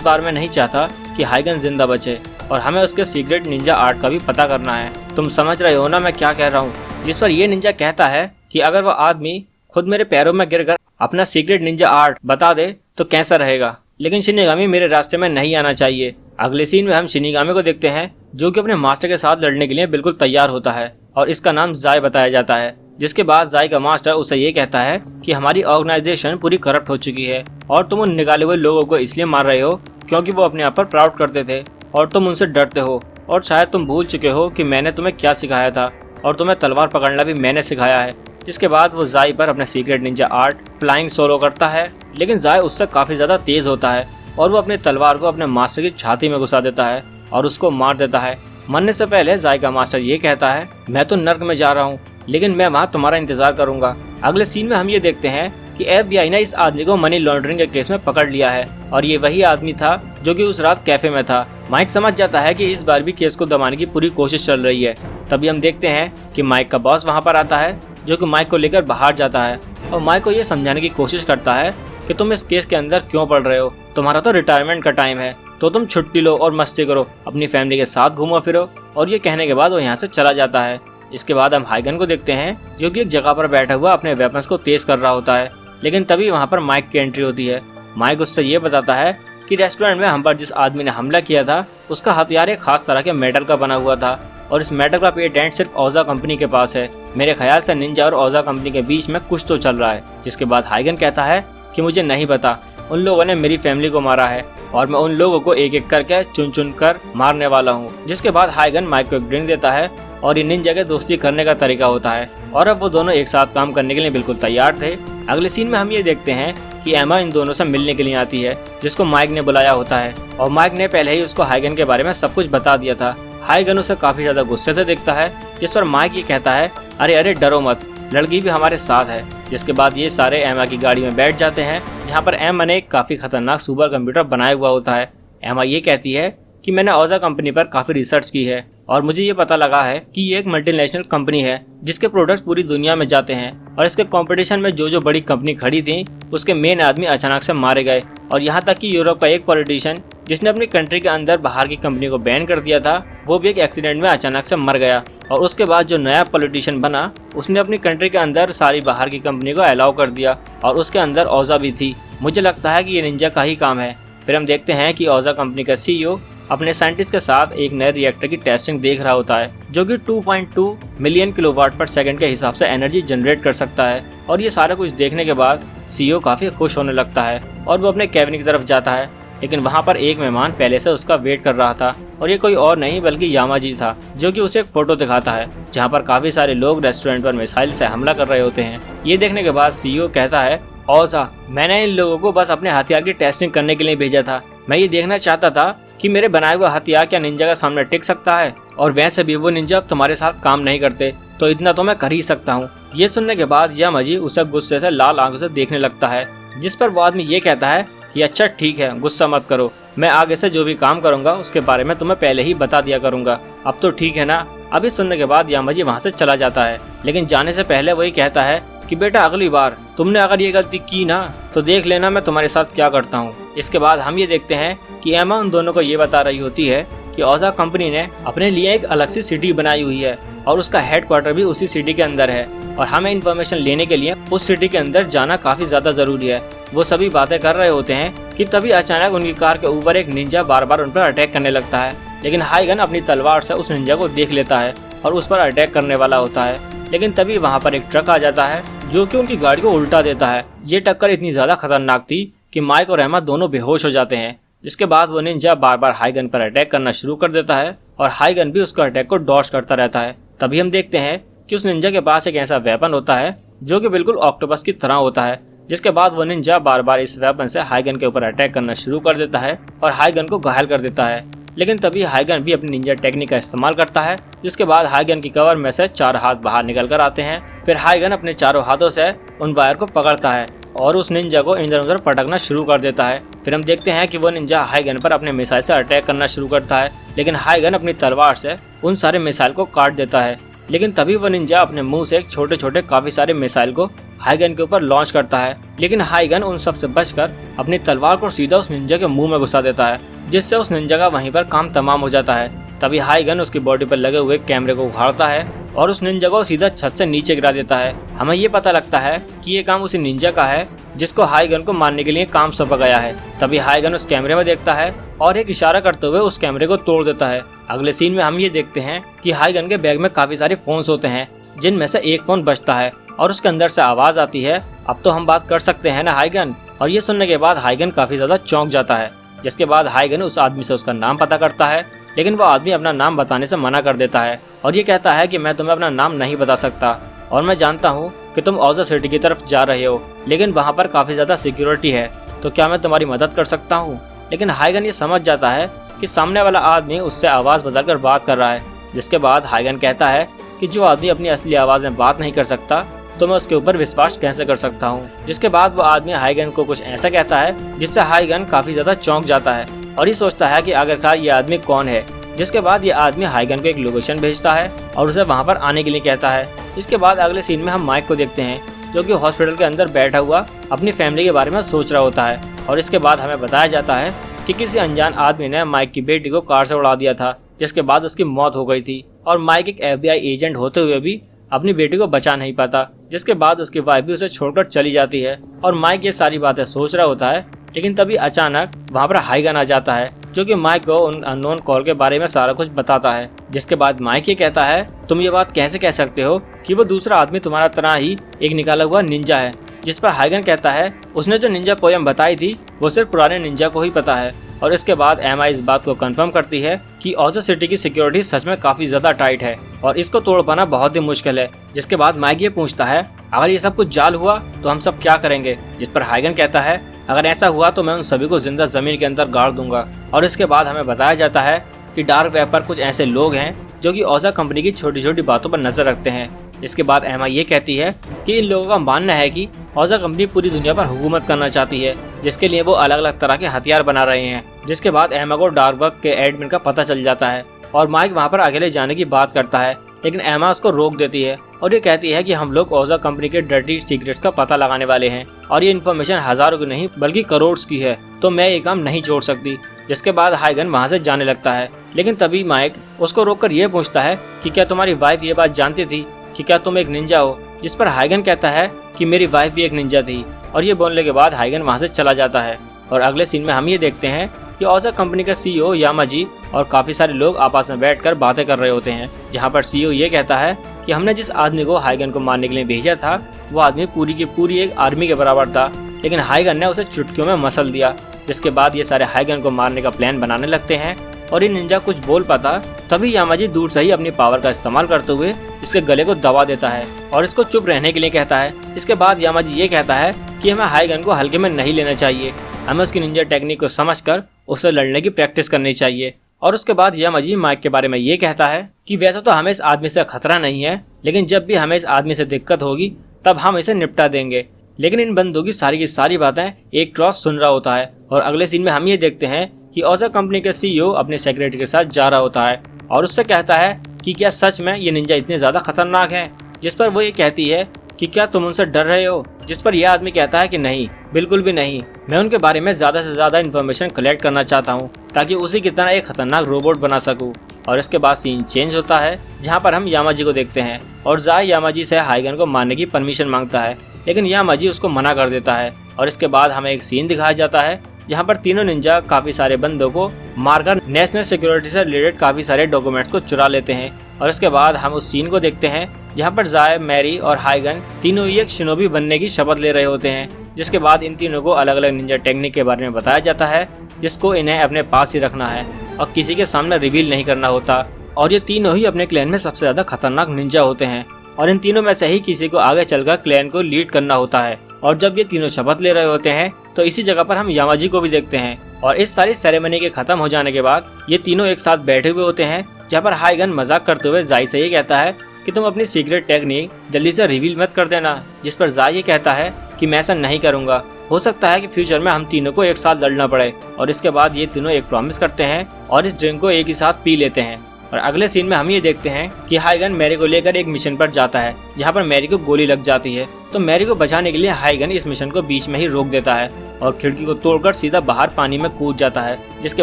बार मैं नहीं चाहता कि हाइगन जिंदा बचे और हमें उसके सीक्रेट निंजा आर्ट का भी पता करना है। तुम समझ रहे हो ना मैं क्या कह रहा हूँ। जिस पर ये निंजा कहता है कि अगर वो आदमी खुद मेरे पैरों में गिरकर अपना सीक्रेट निंजा आर्ट बता दे तो कैसा रहेगा, लेकिन शिनिगामी मेरे रास्ते में नहीं आना चाहिए। अगले सीन में हम शिनिगामी को देखते हैं जो कि अपने मास्टर के साथ लड़ने के लिए बिल्कुल तैयार होता है और इसका नाम जाय बताया जाता है। जिसके बाद जाय का मास्टर उसे ये कहता है कि हमारी ऑर्गेनाइजेशन पूरी करप्ट हो चुकी है और तुम उन निकाले हुए लोगों को इसलिए मार रहे हो क्योंकि वो अपने आप पर प्राउड करते थे और तुम उनसे डरते हो और शायद तुम भूल चुके हो कि मैंने तुम्हें क्या सिखाया था और तुम्हें तलवार पकड़ना भी मैंने सिखाया है। जिसके बाद वो जाय पर अपने secret Ninja art flying solo करता है, लेकिन जाय उससे काफी ज्यादा तेज होता है और वो अपनी तलवार को अपने मास्टर की छाती में घुसा देता है और उसको मार देता है। मरने से पहले जाय का मास्टर ये कहता है मैं तो नर्क में जा रहा हूँ, लेकिन मैं वहाँ तुम्हारा इंतजार करूंगा। अगले सीन में हम ये देखते हैं कि FBI ने इस आदमी को मनी लॉन्ड्रिंग के केस में पकड़ लिया है और ये वही आदमी था जो कि उस रात कैफे में था। माइक समझ जाता है कि इस बार भी केस को दबाने की पूरी कोशिश चल रही है। तभी हम देखते हैं कि माइक का बॉस वहाँ पर आता है जो कि माइक को लेकर बाहर जाता है और माइक को ये समझाने की कोशिश करता है कि तुम इस केस के अंदर क्यों पड़ रहे हो, तुम्हारा तो रिटायरमेंट का टाइम है, तो तुम छुट्टी लो और मस्ती करो, अपनी फैमिली के साथ घूमो फिरो। और ये कहने के बाद वो यहाँ से चला जाता है। इसके बाद हम हाइगन को देखते हैं जो कि एक जगह पर बैठा हुआ अपने वेपन्स को तेज कर रहा होता है, लेकिन तभी वहाँ पर माइक की एंट्री होती है। माइक उससे ये बताता है कि रेस्टोरेंट में हम पर जिस आदमी ने हमला किया था उसका हथियार एक खास तरह के मेटल का बना हुआ था और इस मेटल का पेटेंट सिर्फ ओजा कंपनी के पास है। मेरे ख्याल से निंजा और ओजा कंपनी के बीच में कुछ तो चल रहा है। जिसके बाद हाइगन कहता है कि मुझे नहीं पता, उन लोगों ने मेरी फैमिली को मारा है और मैं उन लोगों को एक एक करके चुन चुन कर मारने वाला हूँ। जिसके बाद हाइगन माइक को एक ड्रिंक देता है और ये निंजा के दोस्ती करने का तरीका होता है और अब वो दोनों एक साथ काम करने के लिए बिल्कुल तैयार थे। अगले सीन में हम ये देखते हैं कि एमा इन दोनों से मिलने के लिए आती है जिसको माइक ने बुलाया होता है और माइक ने पहले ही उसको हाइगन के बारे में सब कुछ बता दिया था। हाइगन उसे काफी ज्यादा गुस्से से देखता है, जिस पर माइक ये कहता है अरे अरे डरो मत, लड़की भी हमारे साथ है। जिसके बाद ये सारे एमा की गाड़ी में बैठ जाते हैं जहाँ पर एमा ने एक काफी खतरनाक सुपर कंप्यूटर बनाया हुआ होता है। एमा ये कहती है कि मैंने ओजा कंपनी पर काफी रिसर्च की है और मुझे ये पता लगा है कि ये एक मल्टीनेशनल कंपनी है जिसके प्रोडक्ट पूरी दुनिया में जाते हैं और इसके कंपटीशन में जो बड़ी कंपनी खड़ी थी उसके मेन आदमी अचानक से मारे गए और यहाँ तक कि यूरोप का एक पॉलिटिशियन जिसने अपनी कंट्री के अंदर बाहर की कंपनी को बैन कर दिया था वो भी एक एक्सीडेंट में अचानक से मर गया। और उसके बाद जो नया पॉलिटिशियन बना उसने अपनी कंट्री के अंदर सारी बाहर की कंपनी को अलाउ कर दिया और उसके अंदर ओजा भी थी। मुझे लगता है कि ये निंजा का ही काम है। फिर हम देखते हैं कि ओजा कंपनी का CEO अपने साइंटिस्ट के साथ एक नए रिएक्टर की टेस्टिंग देख रहा होता है जो कि 2.2 मिलियन किलोवाट पर सेकंड के हिसाब से एनर्जी जनरेट कर सकता है। और ये सारा कुछ देखने के बाद CEO काफी खुश होने लगता है और वो अपने कैबिन की तरफ जाता है, लेकिन वहाँ पर एक मेहमान पहले से उसका वेट कर रहा था और ये कोई और नहीं बल्कि यामाजी था जो कि उसे एक फोटो दिखाता है जहाँ पर काफी सारे लोग रेस्टोरेंट पर मिसाइल से हमला कर रहे होते हैं। ये देखने के बाद CEO कहता है ओजा, मैंने इन लोगों को बस अपने हथियार की टेस्टिंग करने के लिए भेजा था। मैं ये देखना चाहता था कि मेरे बनाए हुए हथियार क्या निंजा का सामने टिक सकता है, और वैसे भी वो निंजा अब तुम्हारे साथ काम नहीं करते, तो इतना तो मैं कर ही सकता हूँ। ये सुनने के बाद यामाजी उसे गुस्से से लाल आंखों से देखने लगता है, जिस पर वो आदमी ये कहता है कि अच्छा ठीक है, गुस्सा मत करो, मैं आगे से जो भी काम करूंगा उसके बारे में तुम्हें पहले ही बता दिया करूंगा, अब तो ठीक है ना। अभी सुनने के बाद यामाजी वहाँ से चला जाता है, लेकिन जाने से पहले वही कहता है कि बेटा अगली बार तुमने अगर ये गलती की ना तो देख लेना मैं तुम्हारे साथ क्या करता हूँ। इसके बाद हम ये देखते हैं कि एमा उन दोनों को ये बता रही होती है कि ओजा कंपनी ने अपने लिए एक अलग सी सिटी बनाई हुई है और उसका हेडक्वार्टर भी उसी सिटी के अंदर है और हमें इन्फॉर्मेशन लेने के लिए उस सिटी के अंदर जाना काफी ज्यादा जरूरी है। वो सभी बातें कर रहे होते हैं कि तभी अचानक उनकी कार के ऊपर एक निंजा बार बार उन पर अटैक करने लगता है, लेकिन हाइगन अपनी तलवार से उस निंजा को देख लेता है और उस पर अटैक करने वाला होता है, लेकिन तभी वहाँ पर एक ट्रक आ जाता है जो कि उनकी गाड़ी को उल्टा देता है। ये टक्कर इतनी ज्यादा खतरनाक थी कि माइक और एमा दोनों बेहोश हो जाते हैं। जिसके बाद वो निंजा बार बार हाइगन पर अटैक करना शुरू कर देता है और हाइगन भी उसका अटैक को डॉज करता रहता है। तभी हम देखते हैं कि उस निंजा के पास एक ऐसा वेपन होता है जो कि बिल्कुल ऑक्टोपस की तरह होता है। जिसके बाद वो निंजा बार बार इस वेपन से हाइगन के ऊपर अटैक करना शुरू कर देता है और हाइगन को घायल कर देता है, लेकिन तभी हाइगन भी अपनी निंजा टेक्निक का इस्तेमाल करता है। जिसके बाद हाइगन की कवर में से 4 हाथ बाहर निकल कर आते हैं। फिर हाइगन अपने चारों हाथों से उन वायर को पकड़ता है और उस निंजा को इधर उधर पटकना शुरू कर देता है। फिर हम देखते हैं कि वो निंजा हाईगन पर अपने मिसाइल से अटैक करना शुरू करता है, लेकिन हाईगन अपनी तलवार से उन सारे मिसाइल को काट देता है। लेकिन तभी वो निंजा अपने मुंह से छोटे छोटे काफी सारे मिसाइल को हाईगन के ऊपर लॉन्च करता है, लेकिन हाईगन उन सब से बचकर अपनी तलवार को सीधा उस निंजा के मुंह में घुसा देता है, जिससे उस निंजा का वहीं पर काम तमाम हो जाता है। तभी हाईगन उसकी बॉडी पर लगे हुए कैमरे को उखाड़ता है और उस निंजा को सीधा छत से नीचे गिरा देता है। हमें ये पता लगता है कि ये काम उसी निंजा का है जिसको हाईगन को मारने के लिए काम सौंपा गया है। तभी हाईगन उस कैमरे में देखता है और एक इशारा करते हुए उस कैमरे को तोड़ देता है। अगले सीन में हम ये देखते हैं कि हाईगन के बैग में काफी सारे फोन्स होते हैं, जिनमें से एक फोन बजता है और उसके अंदर से आवाज आती है, अब तो हम बात कर सकते हैं ना हाईगन। और ये सुनने के बाद हाईगन काफी ज्यादा चौंक जाता है, जिसके बाद हाईगन उस आदमी से उसका नाम पता करता है, लेकिन वो आदमी अपना नाम बताने से मना कर देता है और ये कहता है कि मैं तुम्हें अपना नाम नहीं बता सकता और मैं जानता हूँ कि तुम ओजा सिटी की तरफ जा रहे हो, लेकिन वहाँ पर काफी ज्यादा सिक्योरिटी है, तो क्या मैं तुम्हारी मदद कर सकता हूँ। लेकिन हाईगन ये समझ जाता है कि सामने वाला आदमी उससे आवाज बदलकर बात कर रहा है, जिसके बाद हाईगन कहता है कि जो आदमी अपनी असली आवाज में बात नहीं कर सकता तो मैं उसके ऊपर विश्वास कैसे कर सकता हूँ। जिसके बाद वो आदमी हाईगन को कुछ ऐसा कहता है जिससे हाईगन काफी ज्यादा चौंक जाता है और ये सोचता है कि आखिरकार ये आदमी कौन है। जिसके बाद ये आदमी हाईगन को एक लोकेशन भेजता है और उसे वहाँ पर आने के लिए कहता है। इसके बाद अगले सीन में हम माइक को देखते हैं, जो कि हॉस्पिटल के अंदर बैठा हुआ अपनी फैमिली के बारे में सोच रहा होता है और इसके बाद हमें बताया जाता है कि किसी अनजान आदमी ने माइक की बेटी को कार से उड़ा दिया था, जिसके बाद उसकी मौत हो गई थी और माइक एक FBI एजेंट होते हुए भी अपनी बेटी को बचा नहीं पाता, जिसके बाद उसकी वाइफ भी उसे छोड़कर चली जाती है और माइक ये सारी बातें सोच रहा होता है। लेकिन तभी अचानक वहाँ पर हाईगन आ जाता है, जो कि माइक को उन अननोन कॉल के बारे में सारा कुछ बताता है। जिसके बाद माइक ये कहता है, तुम ये बात कैसे कह सकते हो कि वो दूसरा आदमी तुम्हारा तरह ही एक निकाला हुआ निंजा है। जिस पर हाईगन कहता है, उसने जो निंजा पोयम बताई थी वो सिर्फ पुराने निंजा को ही पता है। और इसके बाद एमा इस बात को कंफर्म करती है कि ओजा सिटी की सिक्योरिटी सच में काफी ज्यादा टाइट है और इसको तोड़ पाना बहुत ही मुश्किल है। जिसके बाद माइक ये पूछता है, अगर ये सब कुछ जाल हुआ तो हम सब क्या करेंगे। जिस पर हाईगन कहता है, अगर ऐसा हुआ तो मैं उन सभी को जिंदा जमीन के अंदर गाड़ दूंगा। और इसके बाद हमें बताया जाता है कि डार्क वेब पर कुछ ऐसे लोग हैं जो कि ओजा कंपनी की छोटी छोटी बातों पर नजर रखते हैं। इसके बाद एमा ये कहती है कि इन लोगों का मानना है कि ओजा कंपनी पूरी दुनिया पर हुकूमत करना चाहती है, जिसके लिए वो अलग अलग तरह के हथियार बना रहे हैं। जिसके बाद एमा को डार्क वेब के एडमिन का पता चल जाता है और माइक वहाँ पर अकेले जाने की बात करता है, लेकिन एमा उसको रोक देती है और ये कहती है कि हम लोग ओजा कंपनी के डर्टी सीक्रेट्स का पता लगाने वाले हैं और ये इन्फॉर्मेशन हजारों की नहीं बल्कि करोड़ की है, तो मैं ये काम नहीं छोड़ सकती। जिसके बाद हाईगन वहाँ से जाने लगता है, लेकिन तभी माइक उसको रोककर ये पूछता है कि क्या तुम्हारी वाइफ ये बात जानती थी कि क्या तुम एक निंजा हो। जिस पर हाईगन कहता है कि मेरी वाइफ भी एक निंजा थी और ये बोलने के बाद हाईगन वहाँ से चला जाता है। और अगले सीन में हम ये देखते हैं कि ओजा कंपनी का CEO यामाजी और काफी सारे लोग आपस में बैठकर बातें कर रहे होते हैं, जहाँ पर CEO ये कहता है कि हमने जिस आदमी को हाईगन को मारने के लिए भेजा था वो आदमी पूरी की पूरी एक आर्मी के बराबर था, लेकिन हाईगन ने उसे चुटकियों में मसल दिया। जिसके बाद ये सारे हाईगन को मारने का प्लान बनाने लगते हैं और ये निंजा कुछ बोल पाता तभी यामाजी दूर से ही अपनी पावर का इस्तेमाल करते हुए इसके गले को दबा देता है और इसको चुप रहने के लिए कहता है। इसके बाद यामाजी ये कहता है कि हमें हाईगन को हल्के में नहीं लेना चाहिए, हमें उसकी निंजा टेक्निक को समझकर उससे लड़ने की प्रैक्टिस करनी चाहिए। और उसके बाद यामाजी माइक के बारे में ये कहता है कि वैसे तो हमें इस आदमी से खतरा नहीं है, लेकिन जब भी हमें इस आदमी से दिक्कत होगी तब हम इसे निपटा देंगे। लेकिन इन बंदों की सारी बातें एक क्रॉस सुन रहा होता है और अगले सीन में हम ये देखते हैं कि ओजा कंपनी के CEO अपने सेक्रेटरी के साथ जा रहा होता है और उससे कहता है कि क्या सच में ये निंजा इतने ज्यादा खतरनाक हैं। जिस पर वो ये कहती है कि क्या तुम उनसे डर रहे हो। जिस पर यह आदमी कहता है कि नहीं, बिल्कुल भी नहीं, मैं उनके बारे में ज्यादा से ज्यादा इन्फॉर्मेशन कलेक्ट करना चाहता हूँ ताकि उसी की तरह एक खतरनाक रोबोट बना सकूँ। और इसके बाद सीन चेंज होता है, जहाँ पर हम यामाजी को देखते हैं और जाय यामाजी से हाईगन को मारने की परमिशन मांगता है, लेकिन यामाजी उसको मना कर देता है। और इसके बाद हमें एक सीन दिखाया जाता है जहाँ पर तीनों निंजा काफी सारे बंदों को मारकर नेशनल सिक्योरिटी से रिलेटेड काफी सारे डॉक्यूमेंट्स को चुरा लेते हैं। और इसके बाद हम उस सीन को देखते हैं जहाँ पर जाय, मैरी और हाईगन तीनों ही एक शिनोबी बनने की शपथ ले रहे होते हैं। जिसके बाद इन तीनों को अलग अलग निंजा टेक्निक के बारे में बताया जाता है, जिसको इन्हें अपने पास ही रखना है और किसी के सामने रिवील नहीं करना होता। और ये तीनों ही अपने क्लैन में सबसे ज्यादा खतरनाक निंजा होते हैं और इन तीनों में से ही किसी को आगे चलकर क्लैन को लीड करना होता है। और जब ये तीनों शपथ ले रहे होते हैं तो इसी जगह पर हम यामाजी को भी देखते हैं। और इस सारी सेरेमनी के खत्म हो जाने के बाद ये तीनों एक साथ बैठे हुए होते हैं, जहाँ पर हाईगन मजाक करते हुए जाय से ये कहता है कि तुम अपनी सीक्रेट टेक्निक जल्दी से रिवील मत कर देना। जिस पर जाय ये कहता है कि मैं ऐसा नहीं करूंगा, हो सकता है कि फ्यूचर में हम तीनों को एक साथ लड़ना पड़े। और इसके बाद ये तीनों एक प्रॉमिस करते हैं और इस ड्रिंक को एक ही साथ पी लेते हैं। और अगले सीन में हम ये देखते हैं कि हाइगन मैरी को लेकर एक मिशन पर जाता है जहाँ पर मैरी को गोली लग जाती है। तो मैरी को बचाने के लिए हाइगन इस मिशन को बीच में ही रोक देता है और खिड़की को तोड़कर सीधा बाहर पानी में कूद जाता है। जिसके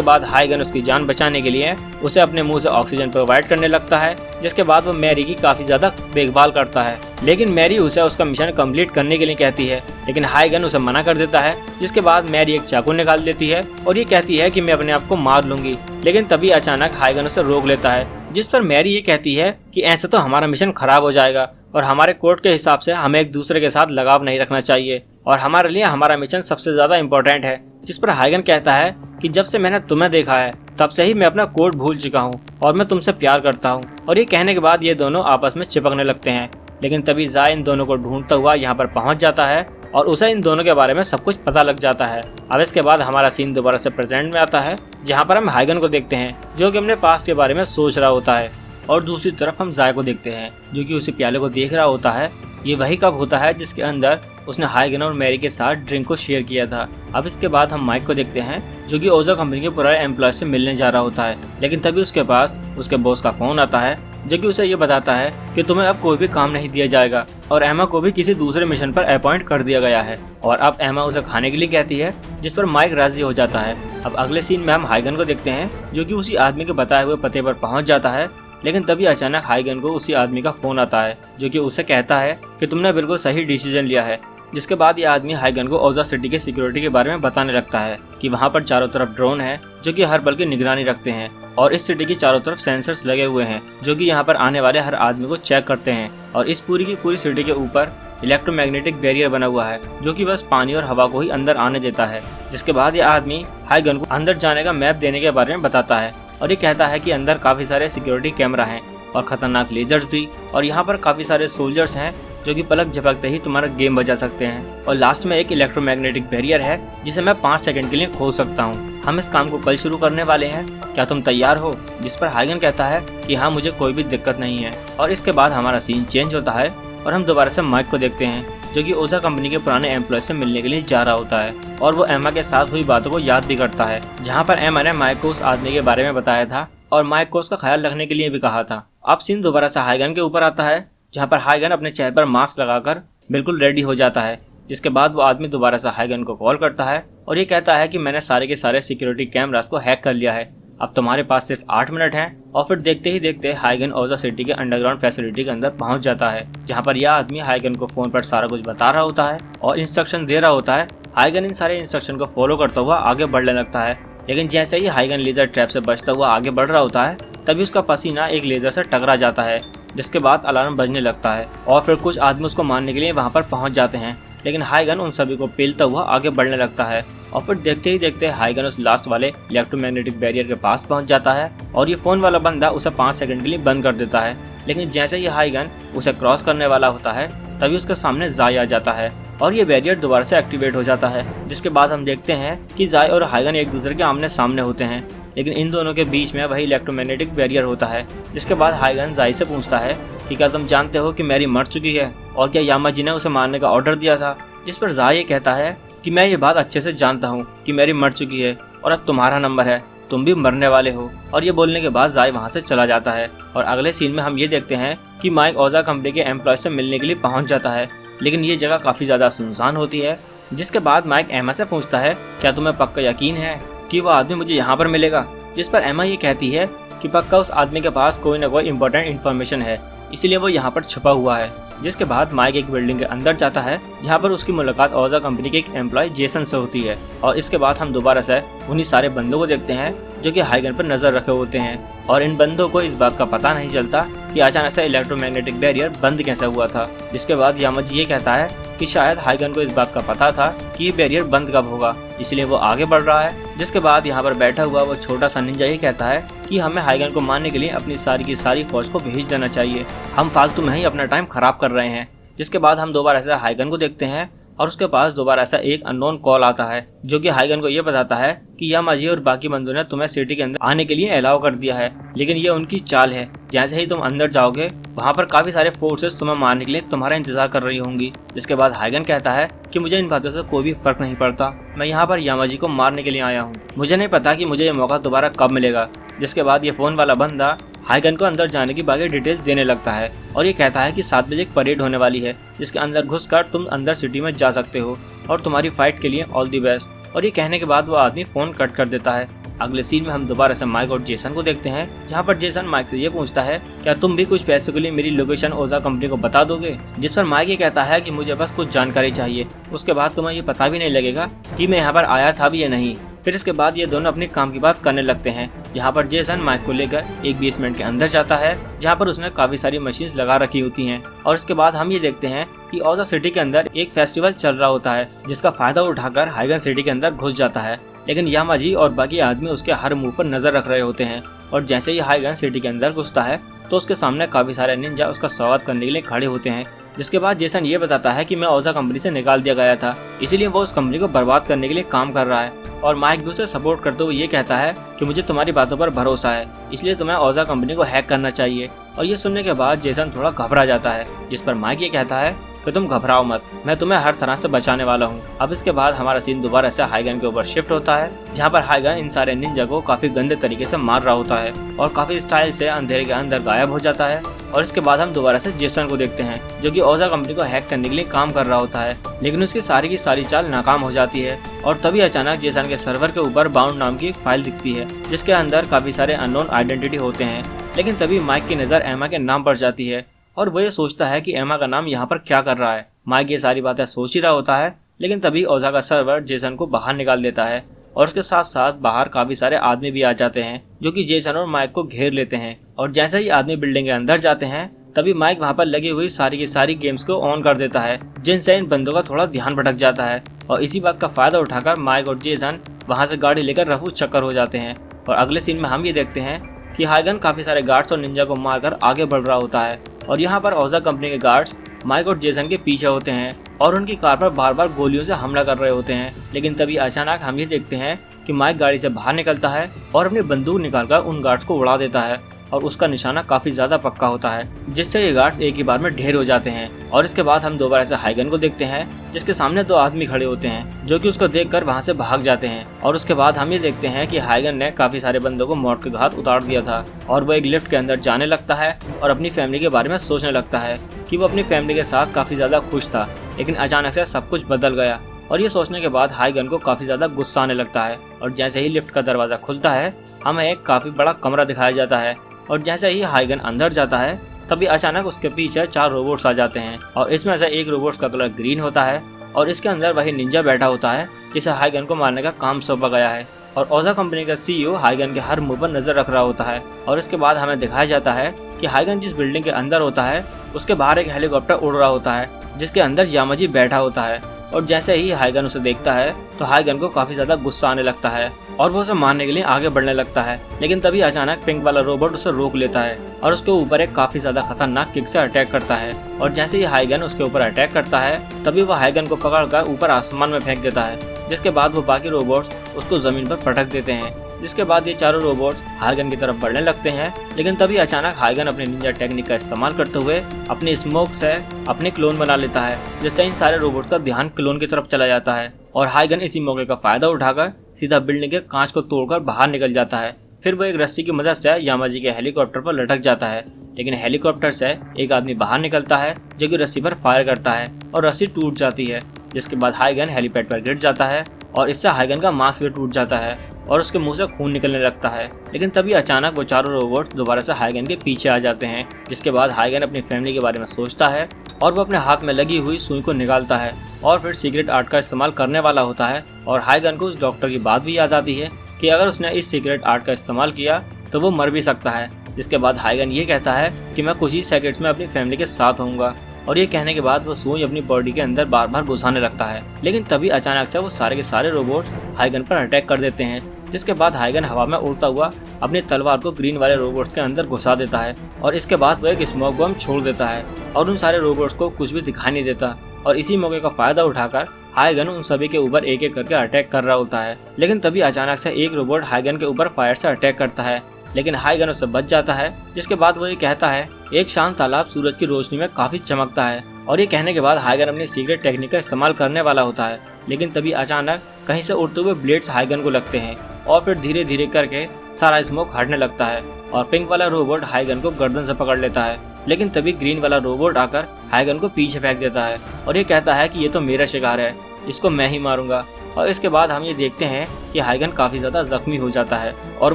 बाद हाइगन उसकी जान बचाने के लिए उसे अपने मुंह से ऑक्सीजन प्रोवाइड करने लगता है। जिसके बाद वो मैरी की काफी ज्यादा देखभाल करता है, लेकिन मैरी उसे उसका मिशन कंप्लीट करने के लिए कहती है, लेकिन हाइगन उसे मना कर देता है। जिसके बाद मैरी एक चाकू निकाल लेती है और ये कहती है कि मैं अपने आप को मार लूंगी, लेकिन तभी अचानक हाइगन उसे रोक लेता है। जिस पर मैरी ये कहती है कि ऐसे तो हमारा मिशन खराब हो जाएगा और हमारे कोड के हिसाब से हमें एक दूसरे के साथ लगाव नहीं रखना चाहिए और हमारे लिए हमारा मिशन सबसे ज्यादा इम्पोर्टेंट है। जिस पर हाइगन कहता है कि जब से मैंने तुम्हें देखा है तब से ही मैं अपना कोड भूल चुका हूँ और मैं तुमसे प्यार करता हूँ। और ये कहने के बाद ये दोनों आपस में चिपकने लगते हैं, लेकिन तभी जाय इन दोनों को ढूंढता हुआ यहाँ पर पहुंच जाता है और उसे इन दोनों के बारे में सब कुछ पता लग जाता है। अब इसके बाद हमारा सीन दोबारा से प्रेजेंट में आता है जहाँ पर हम हाइगन को देखते हैं जो कि अपने पास्ट के बारे में सोच रहा होता है, और दूसरी तरफ हम जाय को देखते हैं जो कि उसी प्याले को देख रहा होता है। ये वही कप होता है जिसके अंदर उसने हाइगन और मैरी के साथ ड्रिंक को शेयर किया था। अब इसके बाद हम माइक को देखते हैं जो कि ओजा कंपनी के पुराने एम्प्लॉय से मिलने जा रहा होता है, लेकिन तभी उसके पास उसके बॉस का फोन आता है जो कि उसे ये बताता है कि तुम्हें अब कोई भी काम नहीं दिया जाएगा और एमा को भी किसी दूसरे मिशन पर अपॉइंट कर दिया गया है। और अब एमा उसे खाने के लिए कहती है, जिस पर माइक राजी हो जाता है। अब अगले सीन में हम हाइगन को देखते हैं जो कि उसी आदमी के बताए हुए पते पर पहुंच जाता है, लेकिन तभी अचानक हाइगन को उसी आदमी का फोन आता है जो कि उसे कहता है कि तुमने बिल्कुल सही डिसीजन लिया है। जिसके बाद ये आदमी हाइगन को ओजा सिटी के सिक्योरिटी के बारे में बताने लगता है कि वहाँ पर चारों तरफ ड्रोन है जो कि हर पल की निगरानी रखते हैं और इस सिटी की चारों तरफ सेंसर्स लगे हुए हैं जो कि यहाँ पर आने वाले हर आदमी को चेक करते हैं। और इस पूरी की पूरी सिटी के ऊपर इलेक्ट्रोमैग्नेटिक बैरियर बना हुआ है जो कि बस पानी और हवा को ही अंदर आने देता है। जिसके बाद ये आदमी हाइगन को अंदर जाने का मैप देने के बारे में बताता है और ये कहता है कि अंदर काफी सारे सिक्योरिटी कैमरा हैं और खतरनाक लेजर्स भी, और यहाँ पर काफी सारे सोल्जर्स हैं जो कि पलक झपकते ही तुम्हारा गेम बजा सकते हैं। और लास्ट में एक इलेक्ट्रोमैग्नेटिक बैरियर है जिसे मैं 5 सेकंड के लिए खोल सकता हूँ। हम इस काम को कल शुरू करने वाले हैं, क्या तुम तैयार हो? जिस पर हाइगन कहता है कि हाँ, मुझे कोई भी दिक्कत नहीं है। और इसके बाद हमारा सीन चेंज होता है और हम दोबारा से माइक को देखते हैं जो कि ओजा कंपनी के पुराने एम्प्लॉय से मिलने के लिए जा रहा होता है और वो एमा के साथ हुई बातों को याद भी करता है, जहाँ पर एमा ने माइक को उस आदमी के बारे में बताया था और माइक को उसका ख्याल रखने के लिए भी कहा था। अब सीन दोबारा से हाइगन के ऊपर आता है जहाँ पर हाइगन अपने चेहरे पर मास्क लगाकर बिल्कुल रेडी हो जाता है। जिसके बाद वो आदमी दोबारा से हाइगन को कॉल करता है और ये कहता है कि मैंने सारे के सारे सिक्योरिटी कैमरास को हैक कर लिया है, अब तुम्हारे पास सिर्फ 8 मिनट हैं। और फिर देखते ही देखते हाइगन ओजा सिटी के अंडरग्राउंड फैसिलिटी के अंदर पहुंच जाता है जहां पर यह आदमी हाइगन को फोन पर सारा कुछ बता रहा होता है और इंस्ट्रक्शन दे रहा होता है। हाइगन इन सारे इंस्ट्रक्शन को फॉलो करता हुआ आगे बढ़ने लगता है, लेकिन जैसे ही हाइगन लेजर ट्रैप से बचता हुआ आगे बढ़ रहा होता है तभी उसका पसीना एक लेजर से टकरा जाता है। जिसके बाद अलार्म बजने लगता है और फिर कुछ आदमी उसको मारने के लिए वहां पर पहुंच जाते हैं, लेकिन हाइगन उन सभी को पेलता हुआ आगे बढ़ने लगता है। और फिर देखते ही देखते हाइगन उस लास्ट वाले इलेक्ट्रोमैग्नेटिक बैरियर के पास पहुंच जाता है और ये फोन वाला बंदा उसे 5 सेकंड के लिए बंद कर देता है, लेकिन जैसे ही हाइगन उसे क्रॉस करने वाला होता है तभी उसके सामने जाय आ जाता है और ये बैरियर दोबारा से एक्टिवेट हो जाता है। जिसके बाद हम देखते हैं कि जाय और हाइगन एक दूसरे के आमने सामने होते हैं, लेकिन इन दोनों के बीच में वही इलेक्ट्रोमैग्नेटिक बैरियर होता है। जिसके बाद हाइगन जाय से पूछता है कि क्या तुम जानते हो कि मैरी मर चुकी है और क्या यामाजी ने उसे मारने का ऑर्डर दिया था? जिस पर जाय कहता है कि मैं ये बात अच्छे से जानता हूँ कि मैरी मर चुकी है और अब तुम्हारा नंबर है, तुम भी मरने वाले हो। और ये बोलने के बाद जाय वहाँ से चला जाता है। और अगले सीन में हम ये देखते हैं कि माइक ओजा कंपनी के एम्प्लॉय से मिलने के लिए पहुँच जाता है, लेकिन ये जगह काफ़ी ज़्यादा सुनसान होती है। जिसके बाद माइक एमा से पूछता है, क्या तुम्हें पक्का यकीन है कि वो आदमी मुझे यहाँ पर मिलेगा? जिस पर एमा ये कहती है कि पक्का उस आदमी के पास कोई ना कोई इम्पोर्टेंट इन्फॉर्मेशन है, इसीलिए वो यहाँ पर छुपा हुआ है। जिसके बाद माइक एक बिल्डिंग के अंदर जाता है जहाँ पर उसकी मुलाकात ओजा कंपनी के एक एम्प्लॉय जेसन से होती है। और इसके बाद हम दोबारा से उन्हीं सारे बंदों को देखते हैं जो कि हाइगन पर नजर रखे होते हैं और इन बंदों को इस बात का पता नहीं चलता कि अचानक से इलेक्ट्रोमैग्नेटिक बैरियर बंद कैसे हुआ था। जिसके बाद यामाजी ये कहता है कि शायद हाइगन को इस बात का पता था कि ये बैरियर बंद कब होगा, इसलिए वो आगे बढ़ रहा है। जिसके बाद यहाँ पर बैठा हुआ वो छोटा सा निंजा ये कहता है कि हमें हाइगन को मारने के लिए अपनी सारी की सारी फौज को भेज देना चाहिए, हम फालतू में ही अपना टाइम खराब कर रहे हैं। जिसके बाद हम दोबारा से हाइगन को देखते हैं और उसके पास दोबारा ऐसा एक अननोन कॉल आता है जो कि हाइगन को ये बताता है कि यामाजी और बाकी बंदों ने तुम्हें सिटी के अंदर आने के लिए अलाउ कर दिया है, लेकिन ये उनकी चाल है। जैसे ही तुम अंदर जाओगे वहाँ पर काफी सारे फोर्सेस तुम्हें मारने के लिए तुम्हारा इंतजार कर रही होंगी। जिसके बाद हाइगन कहता है कि मुझे इन बातों से कोई भी फर्क नहीं पड़ता, मैं यहाँ पर यामाजी को मारने के लिए आया हूँ, मुझे नहीं पता कि मुझे ये मौका दोबारा कब मिलेगा। जिसके बाद ये फोन वाला बंदा हाइगन को अंदर जाने की बाकी डिटेल्स देने लगता है और ये कहता है कि 7 बजे एक परेड होने वाली है जिसके अंदर घुसकर तुम अंदर सिटी में जा सकते हो और तुम्हारी फाइट के लिए ऑल दी बेस्ट। और ये कहने के बाद वो आदमी फोन कट कर देता है। अगले सीन में हम दोबारा से माइक और जेसन को देखते हैं, जहाँ पर जेसन माइक से ये पूछता है क्या तुम भी कुछ पैसों के लिए मेरी लोकेशन ओजा कंपनी को बता दोगे। जिस पर माइक ये कहता है कि मुझे बस कुछ जानकारी चाहिए, उसके बाद तुम्हें ये पता भी नहीं लगेगा कि मैं यहाँ पर आया था भी या नहीं। फिर इसके बाद ये दोनों अपने काम की बात करने लगते हैं, जहाँ पर जेसन माइक को लेकर एक बेसमेंट के अंदर जाता है जहाँ पर उसने काफी सारी मशीन्स लगा रखी होती हैं। और इसके बाद हम ये देखते हैं कि ओजा सिटी के अंदर एक फेस्टिवल चल रहा होता है जिसका फायदा उठाकर हाइगन सिटी के अंदर घुस जाता है, लेकिन यामाजी और बाकी आदमी उसके हर मुंह पर नजर रख रहे होते हैं। और जैसे ही हाइगन सिटी के अंदर घुसता है तो उसके सामने काफी सारे निंजा उसका स्वागत करने के लिए खड़े होते हैं। जिसके बाद जेसन ये बताता है कि मैं ओजा कंपनी से निकाल दिया गया था, इसीलिए वो उस कंपनी को बर्बाद करने के लिए काम कर रहा है। और माइक भी उसे सपोर्ट करते हुए ये कहता है कि मुझे तुम्हारी बातों पर भरोसा है, इसलिए तुम्हें ओजा कंपनी को हैक करना चाहिए। और ये सुनने के बाद जेसन थोड़ा घबरा जाता है, जिस पर माइक ये कहता है कि तुम घबराओ मत, मैं तुम्हें हर तरह से बचाने वाला हूँ। अब इसके बाद हमारा सीन दोबारा से हाइगन के ऊपर शिफ्ट होता है, जहाँ पर हाइगन इन सारे निंजा को काफी गंदे तरीके से मार रहा होता है और काफी स्टाइल से अंधेरे के अंदर गायब हो जाता है। और इसके बाद हम दोबारा से जेसन को देखते हैं जो कि ओजा कंपनी को हैक करने के लिए काम कर रहा होता है, लेकिन उसकी सारी की सारी चाल नाकाम हो जाती है। और तभी अचानक जेसन के सर्वर के ऊपर बाउंड नाम की एक फाइल दिखती है जिसके अंदर काफी सारे अननोन आइडेंटिटी होते हैं। लेकिन तभी माइक की नजर एमा के नाम पर जाती है और वो ये सोचता है कि एमा का नाम यहाँ पर क्या कर रहा है। माइक ये सारी बातें सोच ही रहा होता है, लेकिन तभी ओजा का सर्वर जेसन को बाहर निकाल देता है और उसके साथ साथ बाहर काफी सारे आदमी भी आ जाते हैं जो कि जेसन और माइक को घेर लेते हैं। और जैसे ही आदमी बिल्डिंग के अंदर जाते हैं तभी माइक वहाँ पर लगी हुई सारी की सारी गेम्स को ऑन कर देता है, जिनसे इन बंदों का थोड़ा ध्यान भटक जाता है। और इसी बात का फायदा उठाकर माइक और जेसन वहाँ से गाड़ी लेकर रफू चक्कर हो जाते हैं। और अगले सीन में हम ये देखते हैं कि हाइगन काफी सारे गार्ड्स और निंजा को मारकर आगे बढ़ रहा होता है और यहाँ पर ओजा कंपनी के गार्ड्स माइक और जेसन के पीछे होते हैं और उनकी कार पर बार बार गोलियों से हमला कर रहे होते हैं। लेकिन तभी अचानक हम ये देखते हैं कि माइक गाड़ी से बाहर निकलता है और अपनी बंदूक निकालकर उन गार्ड्स को उड़ा देता है और उसका निशाना काफी ज्यादा पक्का होता है, जिससे ये गार्ड्स एक ही बार में ढेर हो जाते हैं। और इसके बाद हम दोबारा से हाइगन को देखते हैं जिसके सामने 2 आदमी खड़े होते हैं जो कि उसको देखकर वहां से भाग जाते हैं। और उसके बाद हम ये देखते हैं कि हाइगन ने काफी सारे बंदों को मौत के घाट उतार दिया था और वो एक लिफ्ट के अंदर जाने लगता है और अपनी फैमिली के बारे में सोचने लगता है कि वो अपनी फैमिली के साथ काफी ज्यादा खुश था। लेकिन अचानक से सब कुछ बदल गया और ये सोचने के बाद हाइगन को काफी ज्यादा गुस्सा आने लगता है। और जैसे ही लिफ्ट का दरवाजा खुलता है हमें एक काफी बड़ा कमरा दिखाया जाता है और जैसे ही हाइगन अंदर जाता है तभी अचानक उसके पीछे 4 रोबोट्स आ जाते हैं और इसमें से एक रोबोट्स का कलर ग्रीन होता है और इसके अंदर वही निंजा बैठा होता है जिसे हाइगन को मारने का काम सौंपा गया है। और ओजा कंपनी का CEO हाइगन के हर मुंह पर नजर रख रहा होता है। और इसके बाद हमें दिखाया जाता है कि हाइगन जिस बिल्डिंग के अंदर होता है उसके बाहर एक हेलीकॉप्टर उड़ रहा होता है जिसके अंदर यामाजी बैठा होता है। और जैसे ही हाइगन उसे देखता है तो हाइगन को काफी ज्यादा गुस्सा आने लगता है और वो उसे मारने के लिए आगे बढ़ने लगता है। लेकिन तभी अचानक पिंक वाला रोबोट उसे रोक लेता है और उसके ऊपर एक काफी ज्यादा खतरनाक किक से अटैक करता है। और जैसे ही हाइगन उसके ऊपर अटैक करता है तभी वो हाइगन को पकड़कर ऊपर आसमान में फेंक देता है, जिसके बाद वो बाकी रोबोट्स उसको जमीन पर पटक देते हैं। जिसके बाद ये चारों रोबोट्स हाइगन की तरफ बढ़ने लगते हैं। लेकिन तभी अचानक हाइगन अपनी निंजा टेक्निक का इस्तेमाल करते हुए अपनी स्मोक से अपने क्लोन बना लेता है, जिससे इन सारे रोबोट का ध्यान क्लोन की तरफ चला जाता है। और हाइगन इसी मौके का फायदा उठाकर सीधा बिल्डिंग के कांच को तोड़कर बाहर निकल जाता है। फिर वो एक रस्सी की मदद से यामाजी के हेलीकॉप्टर पर लटक जाता है, लेकिन हेलीकॉप्टर से एक आदमी बाहर निकलता है जो कि रस्सी पर फायर करता है और रस्सी टूट जाती है। जिसके बाद हाइगन हेलीपैड पर गिर जाता है और इससे हाइगन का मास्क भी टूट जाता है और उसके मुंह से खून निकलने लगता है। लेकिन तभी अचानक वो चारों रोबोट दोबारा से हाइगन के पीछे आ जाते हैं। जिसके बाद हाइगन अपनी फैमिली के बारे में सोचता है और वो अपने हाथ में लगी हुई सुई को निकालता है और फिर सीक्रेट आर्ट का इस्तेमाल करने वाला होता है। और हाइगन को उस डॉक्टर की बात भी याद आती है कि अगर उसने इस सीक्रेट आर्ट का इस्तेमाल किया तो वो मर भी सकता है। जिसके बाद हाइगन ये कहता है कि मैं कुछ ही सेकंड्स में अपनी फैमिली के साथ होऊंगा। और ये कहने के बाद वो सुई अपनी बॉडी के अंदर बार बार घुसाने लगता है। लेकिन तभी अचानक से वो सारे के सारे रोबोट्स हाइगन पर अटैक कर देते हैं। जिसके बाद हाइगन हवा में उड़ता हुआ अपनी तलवार को ग्रीन वाले रोबोट्स के अंदर घुसा देता है और इसके बाद वो एक स्मोक बम छोड़ देता है और उन सारे रोबोट्स को कुछ भी दिखाई नहीं देता। और इसी मौके का फायदा उठाकर हाइगन उन सभी के ऊपर एक एक करके अटैक कर रहा होता है। लेकिन तभी अचानक से एक रोबोट हाइगन के ऊपर फायर से अटैक करता है, लेकिन हाइगन उससे बच जाता है। जिसके बाद वो ये कहता है एक शांत तालाब सूरज की रोशनी में काफी चमकता है। और ये कहने के बाद हाइगन अपनी सीक्रेट टेक्निक का इस्तेमाल करने वाला होता है, लेकिन तभी अचानक कहीं से उड़ते हुए ब्लेड्स हाइगन को लगते हैं और फिर धीरे धीरे करके सारा स्मोक हटने लगता है और पिंक वाला रोबोट हाइगन को गर्दन से पकड़ लेता है। लेकिन तभी ग्रीन वाला रोबोट आकर हाइगन को पीछे फेंक देता है और ये कहता है कि ये तो मेरा शिकार है, इसको मैं ही मारूंगा। और इसके बाद हम ये देखते हैं कि हाइगन काफी ज्यादा जख्मी हो जाता है और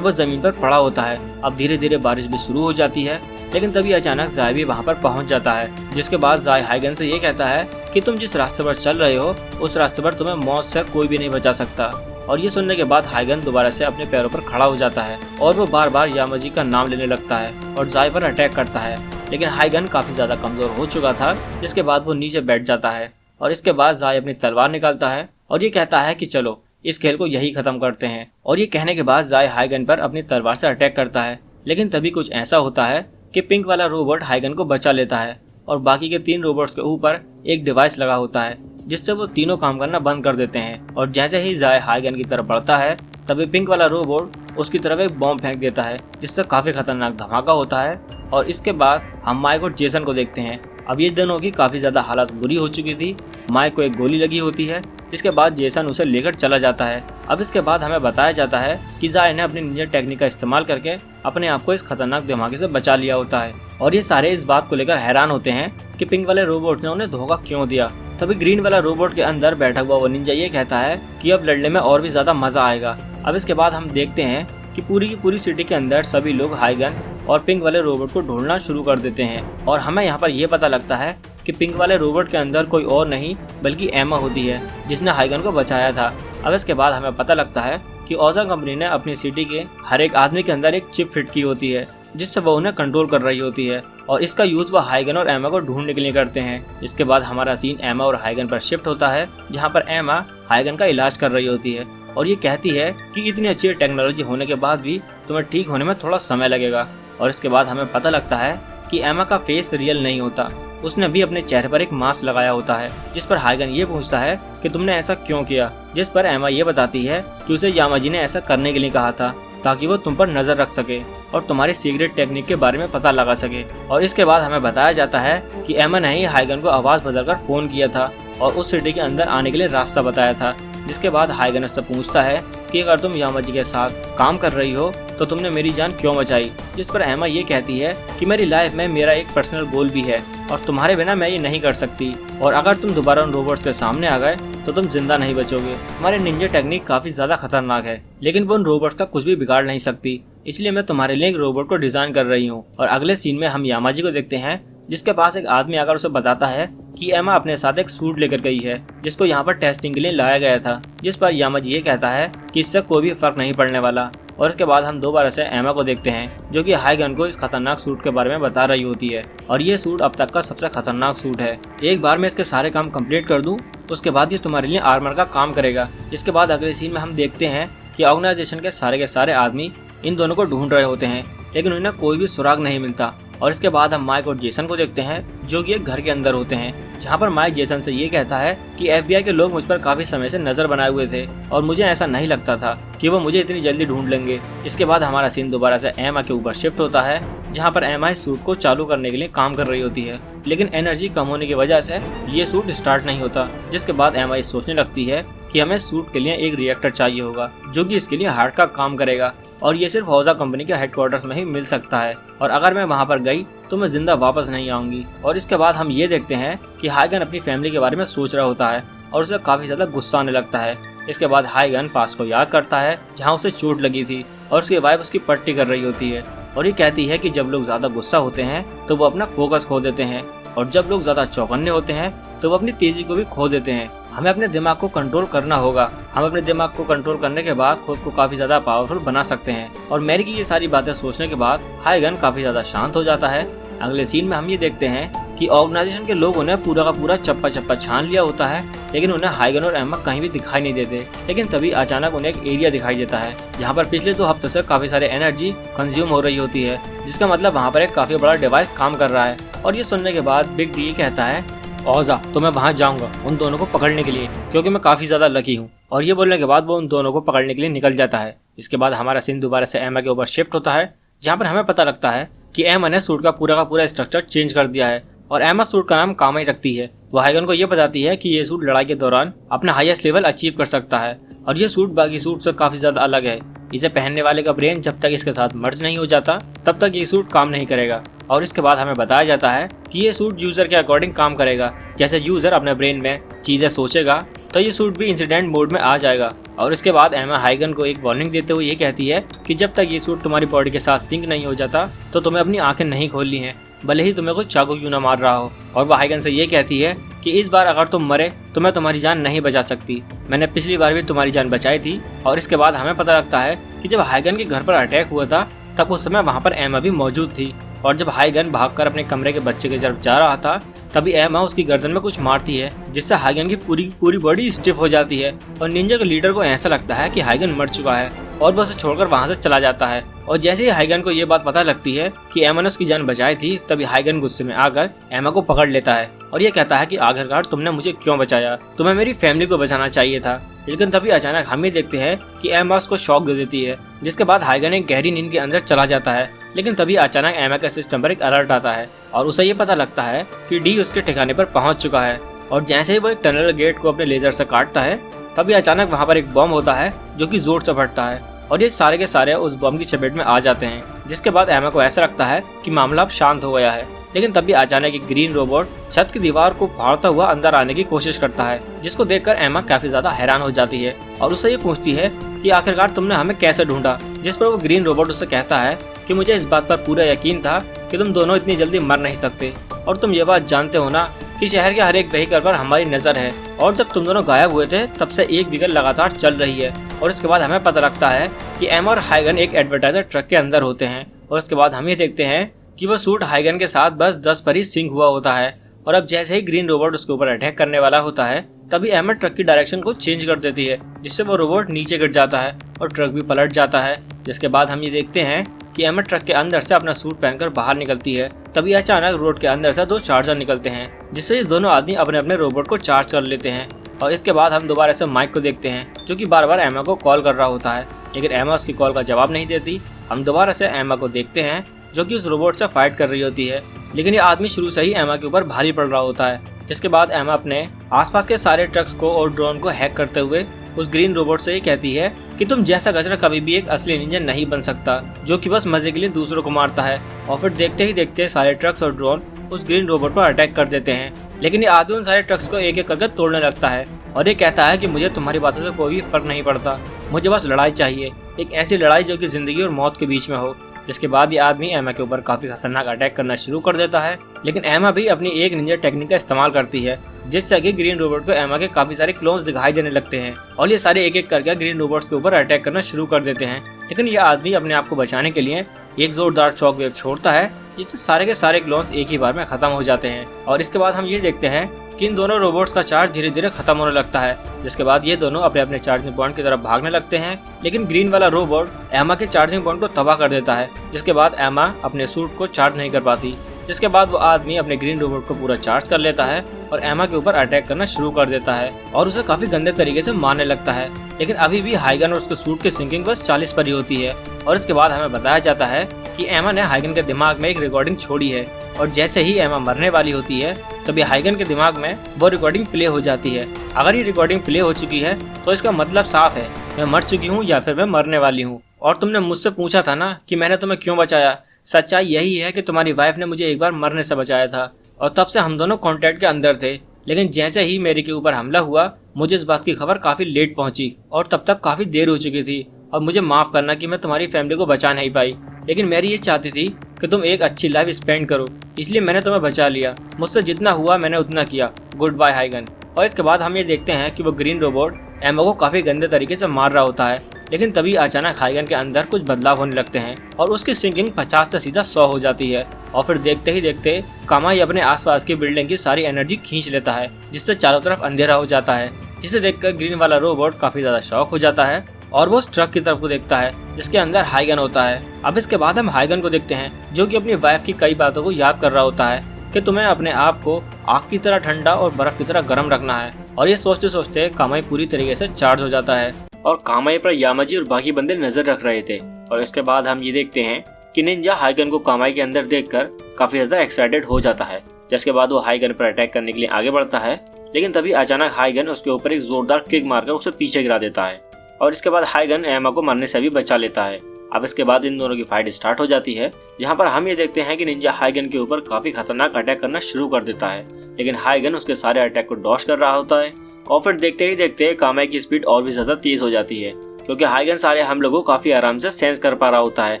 वो जमीन पर पड़ा होता है। अब धीरे धीरे बारिश भी शुरू हो जाती है, लेकिन तभी अचानक जाय भी वहाँ पर पहुँच जाता है। जिसके बाद जाय हाइगन से ये कहता है कि तुम जिस रास्ते पर चल रहे हो उस रास्ते पर तुम्हें मौत से कोई भी नहीं बचा सकता। और ये सुनने के बाद हाइगन दोबारा से अपने पैरों पर खड़ा हो जाता है और वो बार बार यामाजी का नाम लेने लगता है और जाय पर अटैक करता है। लेकिन हाइगन काफी ज्यादा कमजोर हो चुका था, जिसके बाद वो नीचे बैठ जाता है और इसके बाद जाय अपनी तलवार निकालता है और ये कहता है कि चलो इस खेल को यही खत्म करते हैं। और ये कहने के बाद जाय हाइगन पर अपनी तलवार से अटैक करता है, लेकिन तभी कुछ ऐसा होता है कि पिंक वाला रोबोट हाइगन को बचा लेता है और बाकी के 3 रोबोट्स के ऊपर एक डिवाइस लगा होता है, जिससे वो तीनों काम करना बंद कर देते हैं। और जैसे ही जाय हाइगन की तरफ बढ़ता है तभी पिंक वाला रोबोट उसकी तरफ एक बॉम्ब फेंक देता है, जिससे काफी खतरनाक धमाका होता है। और इसके बाद हम माइक और जेसन को देखते हैं। अब ये दोनों की काफी ज्यादा हालत बुरी हो चुकी थी। माइक को एक गोली लगी होती है, इसके बाद जेसन उसे लेकर चला जाता है। अब इसके बाद हमें बताया जाता है कि जाय ने अपनी निंजा टेक्निक का इस्तेमाल करके अपने आप को इस खतरनाक धमाके से बचा लिया होता है। और ये सारे इस बात को लेकर हैरान होते हैं कि पिंक वाले रोबोट ने उन्हें धोखा क्यों दिया। तभी ग्रीन वाला रोबोट के अंदर बैठा हुआ वो निंजा ये कहता है कि अब लड़ने में और भी ज्यादा मजा आएगा। अब इसके बाद हम देखते हैं कि पूरी की पूरी सिटी के अंदर सभी लोग हाइगन और पिंक वाले रोबोट को ढूंढना शुरू कर देते हैं। और हमें यहाँ पर यह पता लगता है कि पिंक वाले रोबोट के अंदर कोई और नहीं बल्कि एमा होती है, जिसने हाइगन को बचाया था। अब इसके बाद हमें पता लगता है कि ओजा कंपनी ने अपनी सिटी के हर एक आदमी के अंदर एक चिप फिट की होती है, जिससे वो उन्हें कंट्रोल कर रही होती है और इसका यूज वो हाइगन और एमा को ढूंढने के लिए करते हैं। इसके बाद हमारा सीन एमा और हाइगन पर शिफ्ट होता है, जहाँ पर एमा हाइगन का इलाज कर रही होती है और ये कहती है कि इतनी अच्छी टेक्नोलॉजी होने के बाद भी तुम्हें ठीक होने में थोड़ा समय लगेगा। और इसके बाद हमें पता लगता है कि एमा का फेस रियल नहीं होता, उसने भी अपने चेहरे पर एक मास्क लगाया होता है, जिस पर हाइगन ये पूछता है कि तुमने ऐसा क्यों किया। जिस पर एमा ये बताती है कि उसे यामाजी ने ऐसा करने के लिए कहा था ताकि वो तुम पर नजर रख सके और तुम्हारी सीक्रेट टेक्निक के बारे में पता लगा सके। और इसके बाद हमें बताया जाता है कि एमा ने ही हाइगन को आवाज बदलकर फोन किया था और उस सिटी के अंदर आने के लिए रास्ता बताया था। जिसके बाद हाइगन उससे पूछता है कि अगर तुम यामाजी के साथ काम कर रही हो तो तुमने मेरी जान क्यों बचाई। जिस पर एमा ये कहती है कि मेरी लाइफ में मेरा एक पर्सनल गोल भी है और तुम्हारे बिना मैं ये नहीं कर सकती, और अगर तुम दोबारा उन रोबोट्स के सामने आ गए तो तुम जिंदा नहीं बचोगे। हमारे निंजा टेक्निक काफी ज्यादा खतरनाक है, लेकिन वो उन रोबोट्स का कुछ भी बिगाड़ नहीं सकती, इसलिए मैं तुम्हारे लिए एक रोबोट को डिजाइन कर रही हूँ। और अगले सीन में हम यामाजी को देखते हैं, जिसके पास एक आदमी आकर उसे बताता है कि एमा अपने साथ एक सूट लेकर गई है, जिसको यहाँ पर टेस्टिंग के लिए लाया गया था। जिस पर यामाजी ये कहता है कि इससे कोई भी फर्क नहीं पड़ने वाला। और इसके बाद हम दोबारा से एमा को देखते हैं, जो कि हाइगन को इस खतरनाक सूट के बारे में बता रही होती है। और ये सूट अब तक का सबसे खतरनाक सूट है, एक बार मैं इसके सारे काम कंप्लीट कर दूं उसके बाद ये तुम्हारे लिए आर्मर का काम करेगा। इसके बाद अगले सीन में हम देखते हैं कि ऑर्गेनाइजेशन के सारे आदमी इन दोनों को ढूंढ रहे होते हैं, लेकिन उन्हें कोई भी सुराग नहीं मिलता। और इसके बाद हम माइक और जेसन को देखते हैं, जो कि एक घर के अंदर होते हैं, जहां पर माइक जेसन से ये कहता है कि FBI के लोग मुझ पर काफी समय से नजर बनाए हुए थे और मुझे ऐसा नहीं लगता था कि वो मुझे इतनी जल्दी ढूंढ लेंगे। इसके बाद हमारा सीन दोबारा से एमा के ऊपर शिफ्ट होता है, जहां पर एमा इस सूट को चालू करने के लिए काम कर रही होती है, लेकिन एनर्जी कम होने की वजह से ये सूट स्टार्ट नहीं होता। जिसके बाद एमा ये सोचने लगती है कि हमें सूट के लिए एक रिएक्टर चाहिए होगा, जो कि इसके लिए हार्ट का काम करेगा, और ये सिर्फ ओजा कंपनी के हेडक्वार्टर्स में ही मिल सकता है, और अगर मैं वहां पर गई तो मैं जिंदा वापस नहीं आऊंगी। और इसके बाद हम ये देखते हैं कि हाइगन अपनी फैमिली के बारे में सोच रहा होता है और उसे काफी ज्यादा गुस्सा आने लगता है। इसके बाद हाइगन पास्ट को याद करता है जहाँ उसे चोट लगी थी, और उसकी वाइफ उसकी पट्टी कर रही होती है और ये कहती है कि जब लोग ज्यादा गुस्सा होते हैं तो वो अपना फोकस खो देते हैं, और जब लोग ज्यादा चौकन्ने होते हैं तो वो अपनी तेजी को भी खो देते हैं। हमें अपने दिमाग को कंट्रोल करना होगा, हम अपने दिमाग को कंट्रोल करने के बाद खुद को काफी ज्यादा पावरफुल बना सकते हैं। और मैरी की ये सारी बातें सोचने के बाद हाइगन काफी ज्यादा शांत हो जाता है। अगले सीन में हम ये देखते हैं कि ऑर्गेनाइजेशन के लोगों ने पूरा का पूरा चप्पा चप्पा छान लिया होता है, लेकिन उन्हें हाइगन और एमा कहीं भी दिखाई नहीं देते। लेकिन तभी अचानक उन्हें एक एरिया दिखाई देता है, जहाँ पर पिछले 2 हफ्तों से काफी सारे एनर्जी कंज्यूम हो रही होती है, जिसका मतलब वहाँ पर एक काफी बड़ा डिवाइस काम कर रहा है। और ये सुनने के बाद बिग डी कहता है औजा, तो मैं वहाँ जाऊंगा उन दोनों को पकड़ने के लिए, क्योंकि मैं काफी ज्यादा लकी हूँ। और ये बोलने के बाद वो उन दोनों को पकड़ने के लिए निकल जाता है। इसके बाद हमारा सीन दोबारा से एमा के ऊपर शिफ्ट होता है, जहाँ पर हमें पता लगता है कि एमा ने सूट का पूरा स्ट्रक्चर चेंज कर दिया है और एमा सूट का नाम कामाई रखती है। वो हाइगन को ये बताती है कि ये सूट लड़ाई के दौरान अपना हाईएस्ट लेवल अचीव कर सकता है और ये सूट बाकी सूट से काफी ज्यादा अलग है। इसे पहनने वाले का ब्रेन जब तक इसके साथ मर्ज नहीं हो जाता तब तक ये सूट काम नहीं करेगा। और इसके बाद हमें बताया जाता है कि ये सूट यूजर के अकॉर्डिंग काम करेगा। जैसे यूजर अपने ब्रेन में चीजें सोचेगा तो ये सूट भी इंसिडेंट मोड में आ जाएगा। और इसके बाद एमा हाइगन को एक वार्निंग देते हुए ये कहती है कि जब तक ये सूट तुम्हारी बॉडी के साथ सिंक नहीं हो जाता तो तुम्हें अपनी आंखें नहीं खोलनी है, भले ही तुम्हें कोई चाकू क्यों ना मार रहा हो। और वह हाइगन से ये कहती है कि इस बार अगर तुम मरे तो मैं तुम्हारी जान नहीं बचा सकती, मैंने पिछली बार भी तुम्हारी जान बचाई थी। और इसके बाद हमें पता लगता है कि जब हाइगन के घर पर अटैक हुआ था तब उस समय वहाँ पर एमा भी मौजूद थी। और जब हाइगन भागकर अपने कमरे के बच्चे की तरफ जा रहा था तभी एमा उसकी गर्दन में कुछ मारती है, जिससे हाइगन की पूरी बॉडी स्टिफ हो जाती है और निंजा के लीडर को ऐसा लगता है कि हाइगन मर चुका है और वो उसे छोड़कर वहाँ से चला जाता है। और जैसे ही हाइगन को ये बात पता लगती है कि एमा ने उसकी जान बचाई थी तभी हाइगन गुस्से में आकर एमा को पकड़ लेता है और ये कहता है कि आखिरकार तुमने मुझे क्यों बचाया, तुम्हें मेरी फैमिली को बचाना चाहिए था। लेकिन तभी अचानक हम ये देखते हैं कि एमा उसको शॉक दे देती है, जिसके बाद हाइगन एक गहरी नींद के अंदर चला जाता है। लेकिन तभी अचानक एमा के सिस्टम पर एक अलर्ट आता है और उसे ये पता लगता है कि डी उसके ठिकाने पर पहुंच चुका है। और जैसे ही वो एक टनल गेट को अपने लेजर से काटता है तभी अचानक वहाँ पर एक बम होता है जो कि जोर से फटता है और ये सारे के सारे उस बम की चपेट में आ जाते हैं, जिसके बाद एमा को ऐसा लगता है कि मामला अब शांत हो गया है। लेकिन तभी अचानक एक ग्रीन रोबोट छत की दीवार को फाड़ता हुआ अंदर आने की कोशिश करता है, जिसको देखकर एमा काफी ज्यादा हैरान हो जाती है और उससे ये पूछती है कि आखिरकार तुमने हमें कैसे ढूंढा। जिस पर वो ग्रीन रोबोट उससे कहता है कि मुझे इस बात पर पूरा यकीन था कि तुम दोनों इतनी जल्दी मर नहीं सकते और तुम ये बात जानते हो ना कि शहर के हर एक व्हीकल पर हमारी नजर है और जब तुम दोनों गायब हुए थे तब से एक व्हीकल लगातार चल रही है। और इसके बाद हमें पता लगता है कि एमा और हाइगन एक एडवर्टाइजर ट्रक के अंदर होते हैं और इसके बाद हम ये देखते हैं कि वो सूट हाइगन के साथ बस 10 पर ही सिंक हुआ होता है। और अब जैसे ही ग्रीन रोबोट उसके ऊपर अटैक करने वाला होता है तभी एमा ट्रक की डायरेक्शन को चेंज कर देती है, जिससे वो रोबोट नीचे गिर जाता है और ट्रक भी पलट जाता है। जिसके बाद हम ये देखते हैं कि एमा ट्रक के अंदर से अपना सूट पहनकर बाहर निकलती है। तभी अचानक रोड के अंदर से 2 चार्जर निकलते हैं, जिससे ये दोनों आदमी अपने अपने रोबोट को चार्ज कर लेते हैं। और इसके बाद हम दोबारा से माइक को देखते हैं जो कि बार बार एमा को कॉल कर रहा होता है, लेकिन एमा उसकी कॉल का जवाब नहीं देती। हम दोबारा से एमा को देखते हैं जो कि उस रोबोट से फाइट कर रही होती है, लेकिन ये आदमी शुरू से ही एमा के ऊपर भारी पड़ रहा होता है। जिसके बाद एमा अपने आसपास के सारे ट्रक्स को और ड्रोन को हैक करते हुए उस ग्रीन रोबोट से ये कहती है कि तुम जैसा गजरा कभी भी एक असली निंजा नहीं बन सकता जो कि बस मजे के लिए दूसरों को मारता है। और फिर देखते ही देखते सारे ट्रक्स और ड्रोन उस ग्रीन रोबोट पर अटैक कर देते हैं, लेकिन ये आदमी उन सारे ट्रक्स को एक एक करके तोड़ने लगता है और ये कहता है कि मुझे तुम्हारी बातों से कोई भी फर्क नहीं पड़ता, मुझे बस लड़ाई चाहिए, एक ऐसी लड़ाई जो कि जिंदगी और मौत के बीच में हो। जिसके बाद ये आदमी एमा के ऊपर काफी खतरनाक अटैक करना शुरू कर देता है, लेकिन एमा भी अपनी एक निंजा टेक्निक का इस्तेमाल करती है, जिससे कि ग्रीन रोबोट को एमा के काफी सारे क्लोन्स दिखाई देने लगते हैं और ये सारे एक एक करके ग्रीन रोबोट्स के ऊपर अटैक करना शुरू कर देते हैं। लेकिन ये आदमी अपने आप को बचाने के लिए एक जोरदार शॉक वेव छोड़ता है, जिससे सारे के सारे क्लोन्स एक ही बार में खत्म हो जाते हैं। और इसके बाद हम ये देखते हैं कि इन दोनों रोबोट्स का चार्ज धीरे धीरे खत्म होने लगता है, जिसके बाद ये दोनों अपने अपने चार्जिंग पॉइंट की तरफ भागने लगते हैं। लेकिन ग्रीन वाला रोबोट एमा के चार्जिंग पॉइंट को तबाह कर देता है, जिसके बाद एमा अपने सूट को चार्ज नहीं कर पाती। जिसके बाद वो आदमी अपने ग्रीन रोबोट को पूरा चार्ज कर लेता है और एमा के ऊपर अटैक करना शुरू कर देता है और उसे काफी गंदे तरीके से मारने लगता है। लेकिन अभी भी हाइगन और उसके सूट की सिंकिंग बस 40 पर ही होती है। और इसके बाद हमें बताया जाता है कि एमा ने हाइगन के दिमाग में एक रिकॉर्डिंग छोड़ी है और जैसे ही एमा मरने वाली होती है तभी हाइगन के दिमाग में वो रिकॉर्डिंग प्ले हो जाती है। अगर ये रिकॉर्डिंग प्ले हो चुकी है तो इसका मतलब साफ है, मैं मर चुकी हूँ या फिर मैं मरने वाली हूँ। और तुमने मुझसे पूछा था ना कि मैंने तुम्हें क्यों बचाया, सच्चाई यही है कि तुम्हारी वाइफ ने मुझे एक बार मरने से बचाया था और तब से हम दोनों कॉन्टैक्ट के अंदर थे। लेकिन जैसे ही मेरे के ऊपर हमला हुआ मुझे इस बात की खबर काफी लेट पहुंची और तब तक काफी देर हो चुकी थी। और मुझे माफ करना कि मैं तुम्हारी फैमिली को बचा नहीं पाई, लेकिन मेरी ये चाहती थी कि तुम एक अच्छी लाइफ स्पेंड करो, इसलिए मैंने तुम्हें बचा लिया। मुझसे जितना हुआ मैंने उतना किया। गुड बाय हाइगन। और इसके बाद हम ये देखते हैं कि वो ग्रीन रोबोट एमा को काफी गंदे तरीके से मार रहा होता है, लेकिन तभी अचानक हाइगन के अंदर कुछ बदलाव होने लगते हैं और उसकी सिंकिंग 50 से सीधा 100 हो जाती है। और फिर देखते ही देखते कामाई अपने आसपास की बिल्डिंग की सारी एनर्जी खींच लेता है, जिससे चारों तरफ अंधेरा हो जाता है, जिसे देखकर ग्रीन वाला रोबोट काफी ज्यादा शॉक हो जाता है और वो उस ट्रक की तरफ को देखता है जिसके अंदर हाइगन होता है। अब इसके बाद हम हाइगन को देखते हैं जो कि अपनी वाइफ की कई बातों को याद कर रहा होता है कि तुम्हें अपने आप को आग की तरह ठंडा और बर्फ की तरह गर्म रखना है। और ये सोचते सोचते कामाई पूरी तरीके से चार्ज हो जाता है और कामाई पर यामाजी और बाकी बंदे नजर रख रहे थे। और इसके बाद हम ये देखते हैं कि निंजा हाइगन को कामाई के अंदर देखकर काफी ज्यादा एक्साइटेड हो जाता है। जिसके बाद वो हाइगन पर अटैक करने के लिए आगे बढ़ता है, लेकिन तभी अचानक हाइगन उसके ऊपर एक जोरदार किक मारकर उसे पीछे गिरा देता है। और इसके बाद हाइगन एमा को मरने से भी बचा लेता है। अब इसके बाद इन दोनों की फाइट स्टार्ट हो जाती है, जहां पर हम ये देखते हैं कि निंजा हाइगन के ऊपर काफी खतरनाक अटैक करना शुरू कर देता है, लेकिन हाइगन उसके सारे अटैक को डॉज कर रहा होता है। और फिर देखते ही देखते कामाई की स्पीड और भी ज्यादा तेज हो जाती है, क्योंकि हाइगन सारे हमलों को काफी आराम से सेंस कर पा रहा होता है,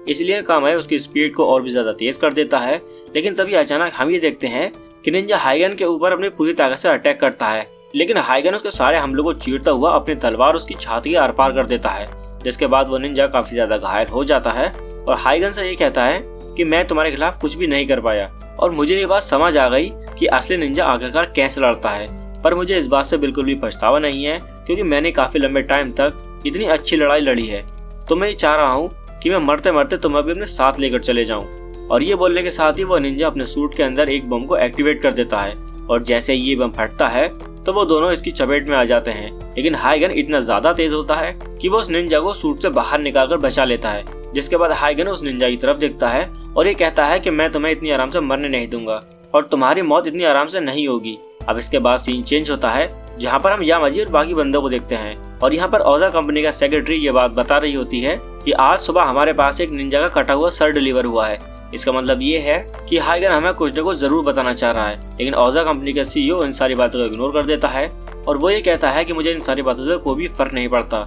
इसलिए कामाई उसकी स्पीड को और भी ज्यादा तेज कर देता है। लेकिन तभी अचानक हम ये देखते हैं कि निंजा हाइगन के ऊपर अपनी पूरी ताकत से अटैक करता है, लेकिन हाइगन उसके सारे हमलों को चीरता हुआ अपनी तलवार उसकी छाती के आर पार कर देता है। जिसके बाद वो निंजा काफी ज्यादा घायल हो जाता है और हाइगन से ये कहता है कि मैं तुम्हारे खिलाफ कुछ भी नहीं कर पाया। और मुझे ये बात समझ आ गई कि असली निंजा आखिरकार कैसे लड़ता है, पर मुझे इस बात से बिल्कुल भी पछतावा नहीं है, क्योंकि मैंने काफी लंबे टाइम तक इतनी अच्छी लड़ाई लड़ी है। तो मैं ये चाह रहा हूँ कि मैं मरते मरते तुम्हें भी अपने साथ लेकर चले जाऊँ। और ये बोलने के साथ ही वो निंजा अपने सूट के अंदर एक बम को एक्टिवेट कर देता है, और जैसे ही ये बम फटता है तो वो दोनों इसकी चपेट में आ जाते हैं। लेकिन हाइगन इतना ज्यादा तेज होता है कि वो उस निंजा को सूट से बाहर निकालकर बचा लेता है। जिसके बाद हाइगन उस निंजा की तरफ देखता है और ये कहता है कि मैं तुम्हें इतनी आराम से मरने नहीं दूंगा और तुम्हारी मौत इतनी आराम से नहीं होगी। अब इसके बाद सीन चेंज होता है, जहाँ पर हम यामाजी और बाकी बंदों को देखते हैं, और यहाँ पर ओजा कंपनी का सेक्रेटरी ये बात बता रही होती है कि आज सुबह हमारे पास एक निंजा का कटा हुआ सर डिलीवर हुआ है। इसका मतलब ये है कि हाइगन हमें कुछ न कुछ जरूर बताना चाह रहा है। लेकिन ओजा कंपनी का सीईओ इन सारी बातों को इग्नोर कर देता है और वो ये कहता है कि मुझे इन सारी बातों से कोई भी फर्क नहीं पड़ता,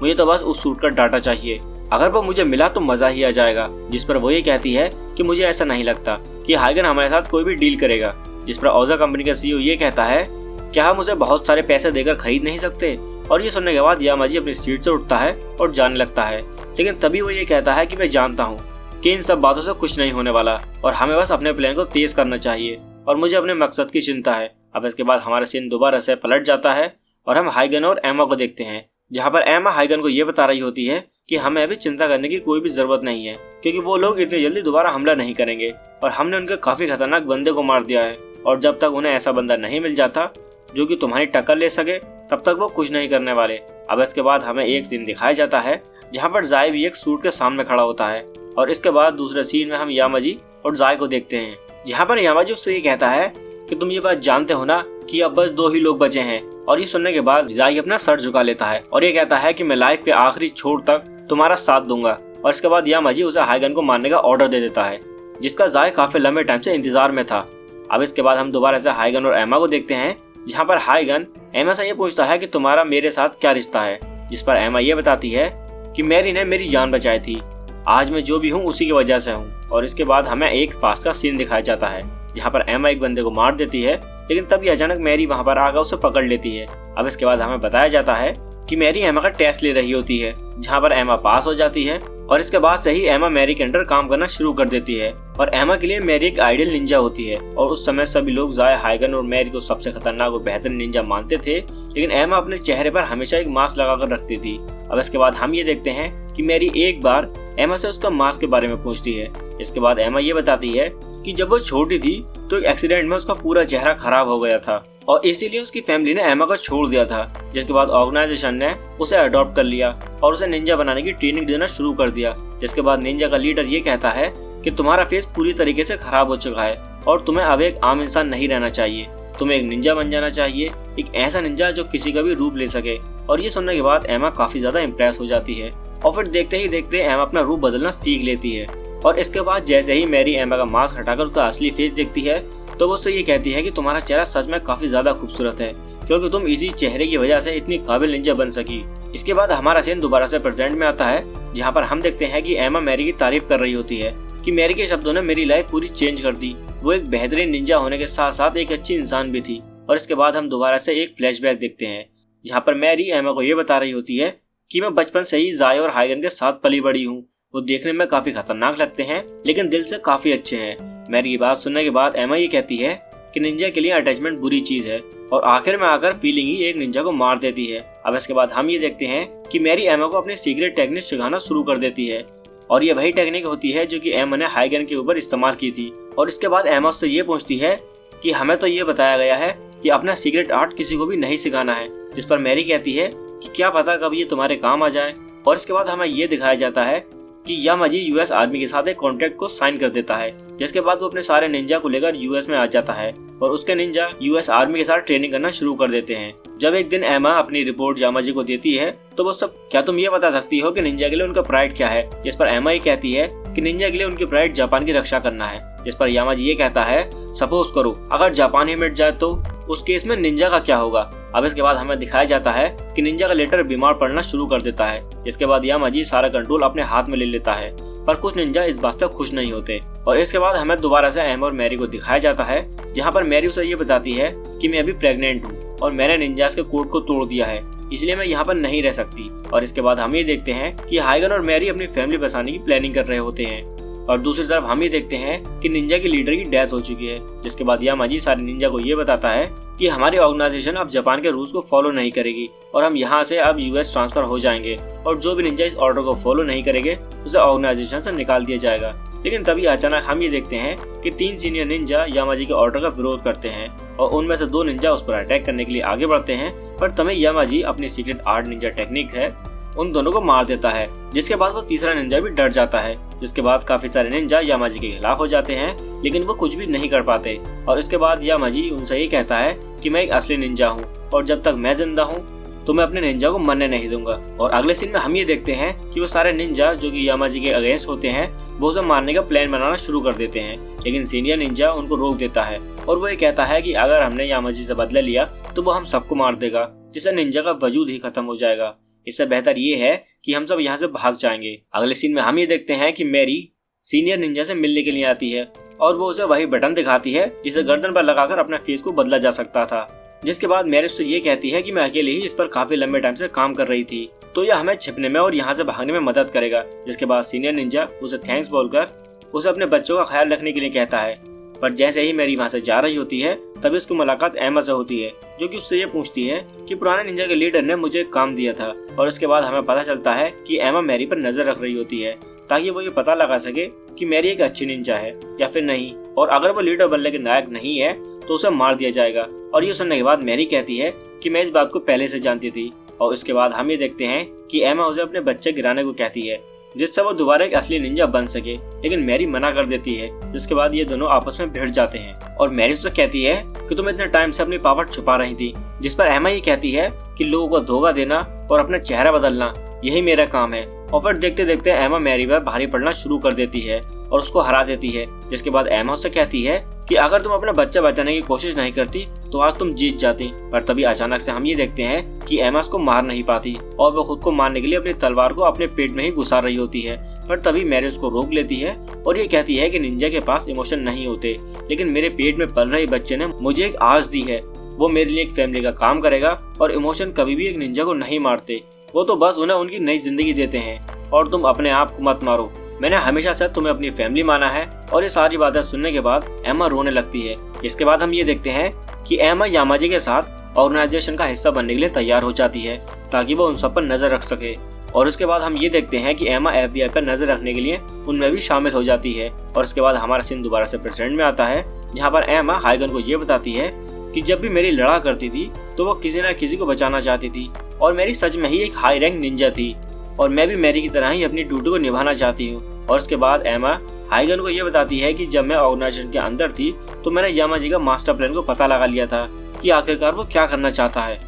मुझे तो बस उस सूट का डाटा चाहिए, अगर वो मुझे मिला तो मजा ही आ जाएगा। जिस पर वो ये कहती है कि मुझे ऐसा नहीं लगता कि हाइगन हमारे साथ कोई भी डील करेगा। जिस पर ओजा कंपनी का सीईओ ये कहता है क्या हम उसे बहुत सारे पैसे देकर खरीद नहीं सकते। और ये सुनने के बाद यामाजी अपनी सीट से उठता है और जाने लगता है, लेकिन तभी वो ये कहता है कि मैं जानता हूँ कि इन सब बातों से कुछ नहीं होने वाला और हमें बस अपने प्लान को तेज करना चाहिए और मुझे अपने मकसद की चिंता है। अब इसके बाद हमारा सीन दोबारा से पलट जाता है और हम हाइगन और एमा को देखते हैं, जहाँ पर एमा हाइगन को ये बता रही होती है कि हमें अभी चिंता करने की कोई भी जरूरत नहीं है, क्योंकि वो लोग इतनी जल्दी दोबारा हमला नहीं करेंगे और हमने उनके काफी खतरनाक बंदे को मार दिया है, और जब तक उन्हें ऐसा बंदा नहीं मिल जाता जो कि तुम्हारी टक्कर ले सके तब तक वो कुछ नहीं करने वाले। अब इसके बाद हमें एक सीन दिखाया जाता है जहाँ पर जाय भी एक सूट के सामने खड़ा होता है, और इसके बाद दूसरे सीन में हम यामाजी और जाय को देखते हैं, जहाँ पर यामाजी उससे ये कहता है कि तुम ये बात जानते हो ना कि अब बस 2 ही लोग बचे हैं। और ये सुनने के बाद जाय अपना सर झुका लेता है और ये कहता है कि मैं लाइफ के आखिरी छोर तक तुम्हारा साथ दूंगा। और इसके बाद यामाजी उसे हाइगन को मारने का ऑर्डर दे देता है, जिसका जाय काफी लंबे टाइम से इंतजार में था। अब इसके बाद हम दोबारा से हाइगन और एमा को देखते हैं, जहाँ पर हाइगन एमा से ये पूछता है कि तुम्हारा मेरे साथ क्या रिश्ता है। जिस पर एमा ये बताती है कि मैरी ने मेरी जान बचाई थी, आज मैं जो भी हूँ उसी की वजह से हूँ। और इसके बाद हमें एक पास का सीन दिखाया जाता है, जहाँ पर एमा एक बंदे को मार देती है, लेकिन तभी अचानक मैरी वहाँ पर आकर उसे पकड़ लेती है। अब इसके बाद हमें बताया जाता है कि मैरी एमा का टेस्ट ले रही होती है, जहाँ पर एमा पास हो जाती है, और इसके बाद से ही एमा मैरी के अंडर काम करना शुरू कर देती है। और एमा के लिए मैरी एक आइडियल निंजा होती है, और उस समय सभी लोग जाय, हाइगन और मैरी को सबसे खतरनाक और बेहतरीन निंजा मानते थे, लेकिन एमा अपने चेहरे पर हमेशा एक मास्क लगाकर रखती थी। अब इसके बाद हम ये देखते हैं कि मैरी एक बार एमा से उसका मास्क के बारे में पूछती है। इसके बाद एमा ये बताती है कि जब वो छोटी थी तो एक एक्सीडेंट में उसका पूरा चेहरा खराब हो गया था और इसीलिए उसकी फैमिली ने एमा को छोड़ दिया था, जिसके बाद ऑर्गेनाइजेशन ने उसे अडॉप्ट कर लिया और उसे निंजा बनाने की ट्रेनिंग देना शुरू कर दिया। जिसके बाद निंजा का लीडर ये कहता है कि तुम्हारा फेस पूरी तरीके से खराब हो चुका है और तुम्हें अब एक आम इंसान नहीं रहना चाहिए, तुम्हें एक निंजा बन जाना चाहिए, एक ऐसा निंजा जो किसी का भी रूप ले सके। और ये सुनने के बाद एमा काफी ज्यादा इम्प्रेस हो जाती है और फिर देखते ही देखते एमा अपना रूप बदलना सीख लेती है। और इसके बाद जैसे ही मैरी एमा का मास्क हटाकर उसका असली फेस देखती है तो वो उससे ये कहती है कि तुम्हारा चेहरा सच में काफी ज्यादा खूबसूरत है, क्योंकि तुम इसी चेहरे की वजह से इतनी काबिल निंजा बन सकी। इसके बाद हमारा सीन दोबारा से प्रेजेंट में आता है, जहाँ पर हम देखते हैं कि एमा मैरी की तारीफ कर रही होती है कि मैरी के शब्दों ने मेरी लाइफ पूरी चेंज कर दी, वो एक बेहतरीन निंजा होने के साथ साथ एक अच्छी इंसान भी थी। और इसके बाद हम दोबारा से एक फ्लैशबैक देखते हैं, जहाँ पर मैरी एमा को ये बता रही होती है कि मैं बचपन से ही जाय और हाइगन के साथ पली बड़ी हूँ, वो देखने में काफी खतरनाक लगते हैं लेकिन दिल से काफी अच्छे हैं। मैरी की बात सुनने के बाद एमा ये कहती है कि निंजा के लिए अटैचमेंट बुरी चीज है और आखिर में आकर फीलिंग ही एक निंजा को मार देती है। अब इसके बाद हम ये देखते हैं कि मैरी एमा को अपनी सीक्रेट टेक्निक सिखाना शुरू कर देती है और ये वही टेक्निक होती है जो कि एमा ने हाइगन के ऊपर इस्तेमाल की थी। और इसके बाद एमा उससे ये पूछती है कि हमें तो ये बताया गया है कि अपना सीक्रेट आर्ट किसी को भी नहीं सिखाना है, जिस पर मैरी कहती है कि क्या पता कब ये तुम्हारे काम आ जाए। और इसके बाद हमें ये दिखाया जाता है कि यामाजी यूएस आर्मी के साथ एक कॉन्ट्रैक्ट को साइन कर देता है, जिसके बाद वो अपने सारे निंजा को लेकर यूएस में आ जाता है और उसके निंजा यूएस आर्मी के साथ ट्रेनिंग करना शुरू कर देते हैं। जब एक दिन एमा अपनी रिपोर्ट यामाजी को देती है तो वो सब, क्या तुम ये बता सकती हो कि निंजा के लिए उनका प्राइड क्या है? जिस पर एमा ये कहती है कि निंजा के लिए उनकी प्राइड जापान की रक्षा करना है। जिस पर यामाजी ये कहता है, सपोज करो अगर जापान ही मिट जाए तो उस केस में निंजा का क्या होगा? अब इसके बाद हमें दिखाया जाता है कि निंजा का लेटर बीमार पड़ना शुरू कर देता है, जिसके बाद यामाजी सारा कंट्रोल अपने हाथ में ले लेता है। पर कुछ निंजा इस बात से खुश नहीं होते और इसके बाद हमें दोबारा से एमा और मैरी को दिखाया जाता है, जहाँ पर मैरी उसे ये बताती है कि मैं अभी प्रेग्नेंट हूँ और मैंने निंजास के कोड को तोड़ दिया है, इसलिए मैं यहाँ पर नहीं रह सकती। और इसके बाद हम ये देखते हैं कि हाइगन और मैरी अपनी फैमिली बसाने की प्लानिंग कर रहे होते हैं और दूसरी तरफ हम ये देखते हैं कि निंजा के लीडर की डेथ हो चुकी है। जिसके बाद यामाजी सारे निंजा को ये बताता है कि हमारी ऑर्गेनाइजेशन अब जापान के रूल्स को फॉलो नहीं करेगी और हम यहाँ से अब यूएस ट्रांसफर हो जाएंगे और जो भी निंजा इस ऑर्डर को फॉलो नहीं करेंगे उसे ऑर्गेनाइजेशन से निकाल दिया जाएगा। लेकिन तभी अचानक हम ये देखते हैं कि 3 सीनियर निंजा यामाजी के ऑर्डर का विरोध करते हैं और उनमें से 2 निंजा उस पर अटैक करने के लिए आगे बढ़ते हैं, पर तभी यामाजी अपनी सीक्रेट आर्ट निंजा टेक्निक है उन दोनों को मार देता है। जिसके बाद वो तीसरा निंजा भी डर जाता है। जिसके बाद काफी सारे निंजा यामाजी के खिलाफ हो जाते हैं, लेकिन वो कुछ भी नहीं कर पाते। और इसके बाद यामाजी उनसे ये कहता है कि मैं एक असली निंजा हूँ और जब तक मैं जिंदा हूँ तो मैं अपने निंजा को मरने नहीं दूंगा। और अगले सीन में हम ये देखते हैं कि वो सारे निंजा जो कि यामाजी के अगेंस्ट होते हैं वो उसे मारने का प्लान बनाना शुरू कर देते हैं, लेकिन सीनियर निंजा उनको रोक देता है और वो ये कहता है कि अगर हमने यामाजी से बदला लिया तो वो हम सबको मार देगा, जिससे निंजा का वजूद ही खत्म हो जाएगा। इससे बेहतर ये है कि हम सब यहाँ से भाग जाएंगे। अगले सीन में हम ये देखते हैं कि मैरी सीनियर निंजा से मिलने के लिए आती है और वो उसे वही बटन दिखाती है जिसे गर्दन पर लगाकर अपने फेस को बदला जा सकता था। जिसके बाद मैरी उससे ये कहती है कि मैं अकेले ही इस पर काफी लंबे टाइम से काम कर रही थी, तो यह हमें छिपने में और यहाँ से भागने में मदद करेगा। जिसके बाद सीनियर निंजा उसे थैंक्स बोलकर उसे अपने बच्चों का ख्याल रखने के लिए कहता है। पर जैसे ही मैरी वहाँ से जा रही होती है तभी उसकी मुलाकात एमा से होती है, जो कि उससे ये पूछती है कि पुराने निंजा के लीडर ने मुझे एक काम दिया था। और उसके बाद हमें पता चलता है कि एमा मैरी पर नजर रख रही होती है ताकि वो ये पता लगा सके कि मैरी एक अच्छी निंजा है या फिर नहीं, और अगर वो लीडर बनने के लायक नहीं है तो उसे मार दिया जाएगा। और ये सुनने के बाद मैरी कहती है कि मैं इस बात को पहले से जानती थी। और उसके बाद हम ये देखते हैं कि एमा उसे अपने बच्चे गिराने को कहती है जिससे वो दोबारा एक असली निंजा बन सके, लेकिन मैरी मना कर देती है। जिसके बाद ये दोनों आपस में भिड़ जाते हैं और मैरी उससे कहती है कि तुम इतने टाइम से अपनी पावर छुपा रही थी। जिस पर एमा ये कहती है कि लोगों को धोखा देना और अपना चेहरा बदलना यही मेरा काम है। और फिर देखते देखते एमा मैरी पर भारी पड़ना शुरू कर देती है और उसको हरा देती है। जिसके बाद एमा उससे कहती है कि अगर तुम अपना बच्चा बचाने की कोशिश नहीं करती तो आज तुम जीत जाती। पर तभी अचानक से हम ये देखते हैं कि एमा उसको मार नहीं पाती और वो खुद को मारने के लिए अपनी तलवार को अपने पेट में ही घुसा रही होती है। पर तभी मैरी उसको रोक लेती है और ये कहती है कि निंजा के पास इमोशन नहीं होते, लेकिन मेरे पेट में पल रहे बच्चे ने मुझे एक आस दी है। वो मेरे लिए एक फैमिली का काम करेगा और इमोशन कभी भी एक निंजा को नहीं मारते, वो तो बस उन्हें उनकी नई जिंदगी देते हैं। और तुम अपने आप को मत मारो, मैंने हमेशा से तुम्हें अपनी फैमिली माना है। और ये सारी बातें सुनने के बाद एमा रोने लगती है। इसके बाद हम ये देखते हैं कि एमा यामाजी के साथ ऑर्गेनाइजेशन का हिस्सा बनने के लिए तैयार हो जाती है ताकि वो उन सब पर नजर रख सके। और उसके बाद हम ये देखते हैं कि एमा FBI पर नजर रखने के लिए उनमें भी शामिल हो जाती है। और उसके बाद हमारा सीन दोबारा से प्रेजेंट में आता है, जहाँ पर एमा हाइगन को ये बताती है कि जब भी मेरी लड़ा करती थी तो वो किसी न किसी को बचाना चाहती थी और मेरी सच में ही एक हाई रैंक निंजा थी और मैं भी मैरी की तरह ही अपनी ड्यूटी को निभाना चाहती हूँ। और उसके बाद एमा हाइगन को ये बताती है कि जब मैं ऑर्गेनाइजेशन के अंदर थी तो मैंने यामाजी का मास्टर प्लान को पता लगा लिया था कि आखिरकार वो क्या करना चाहता है।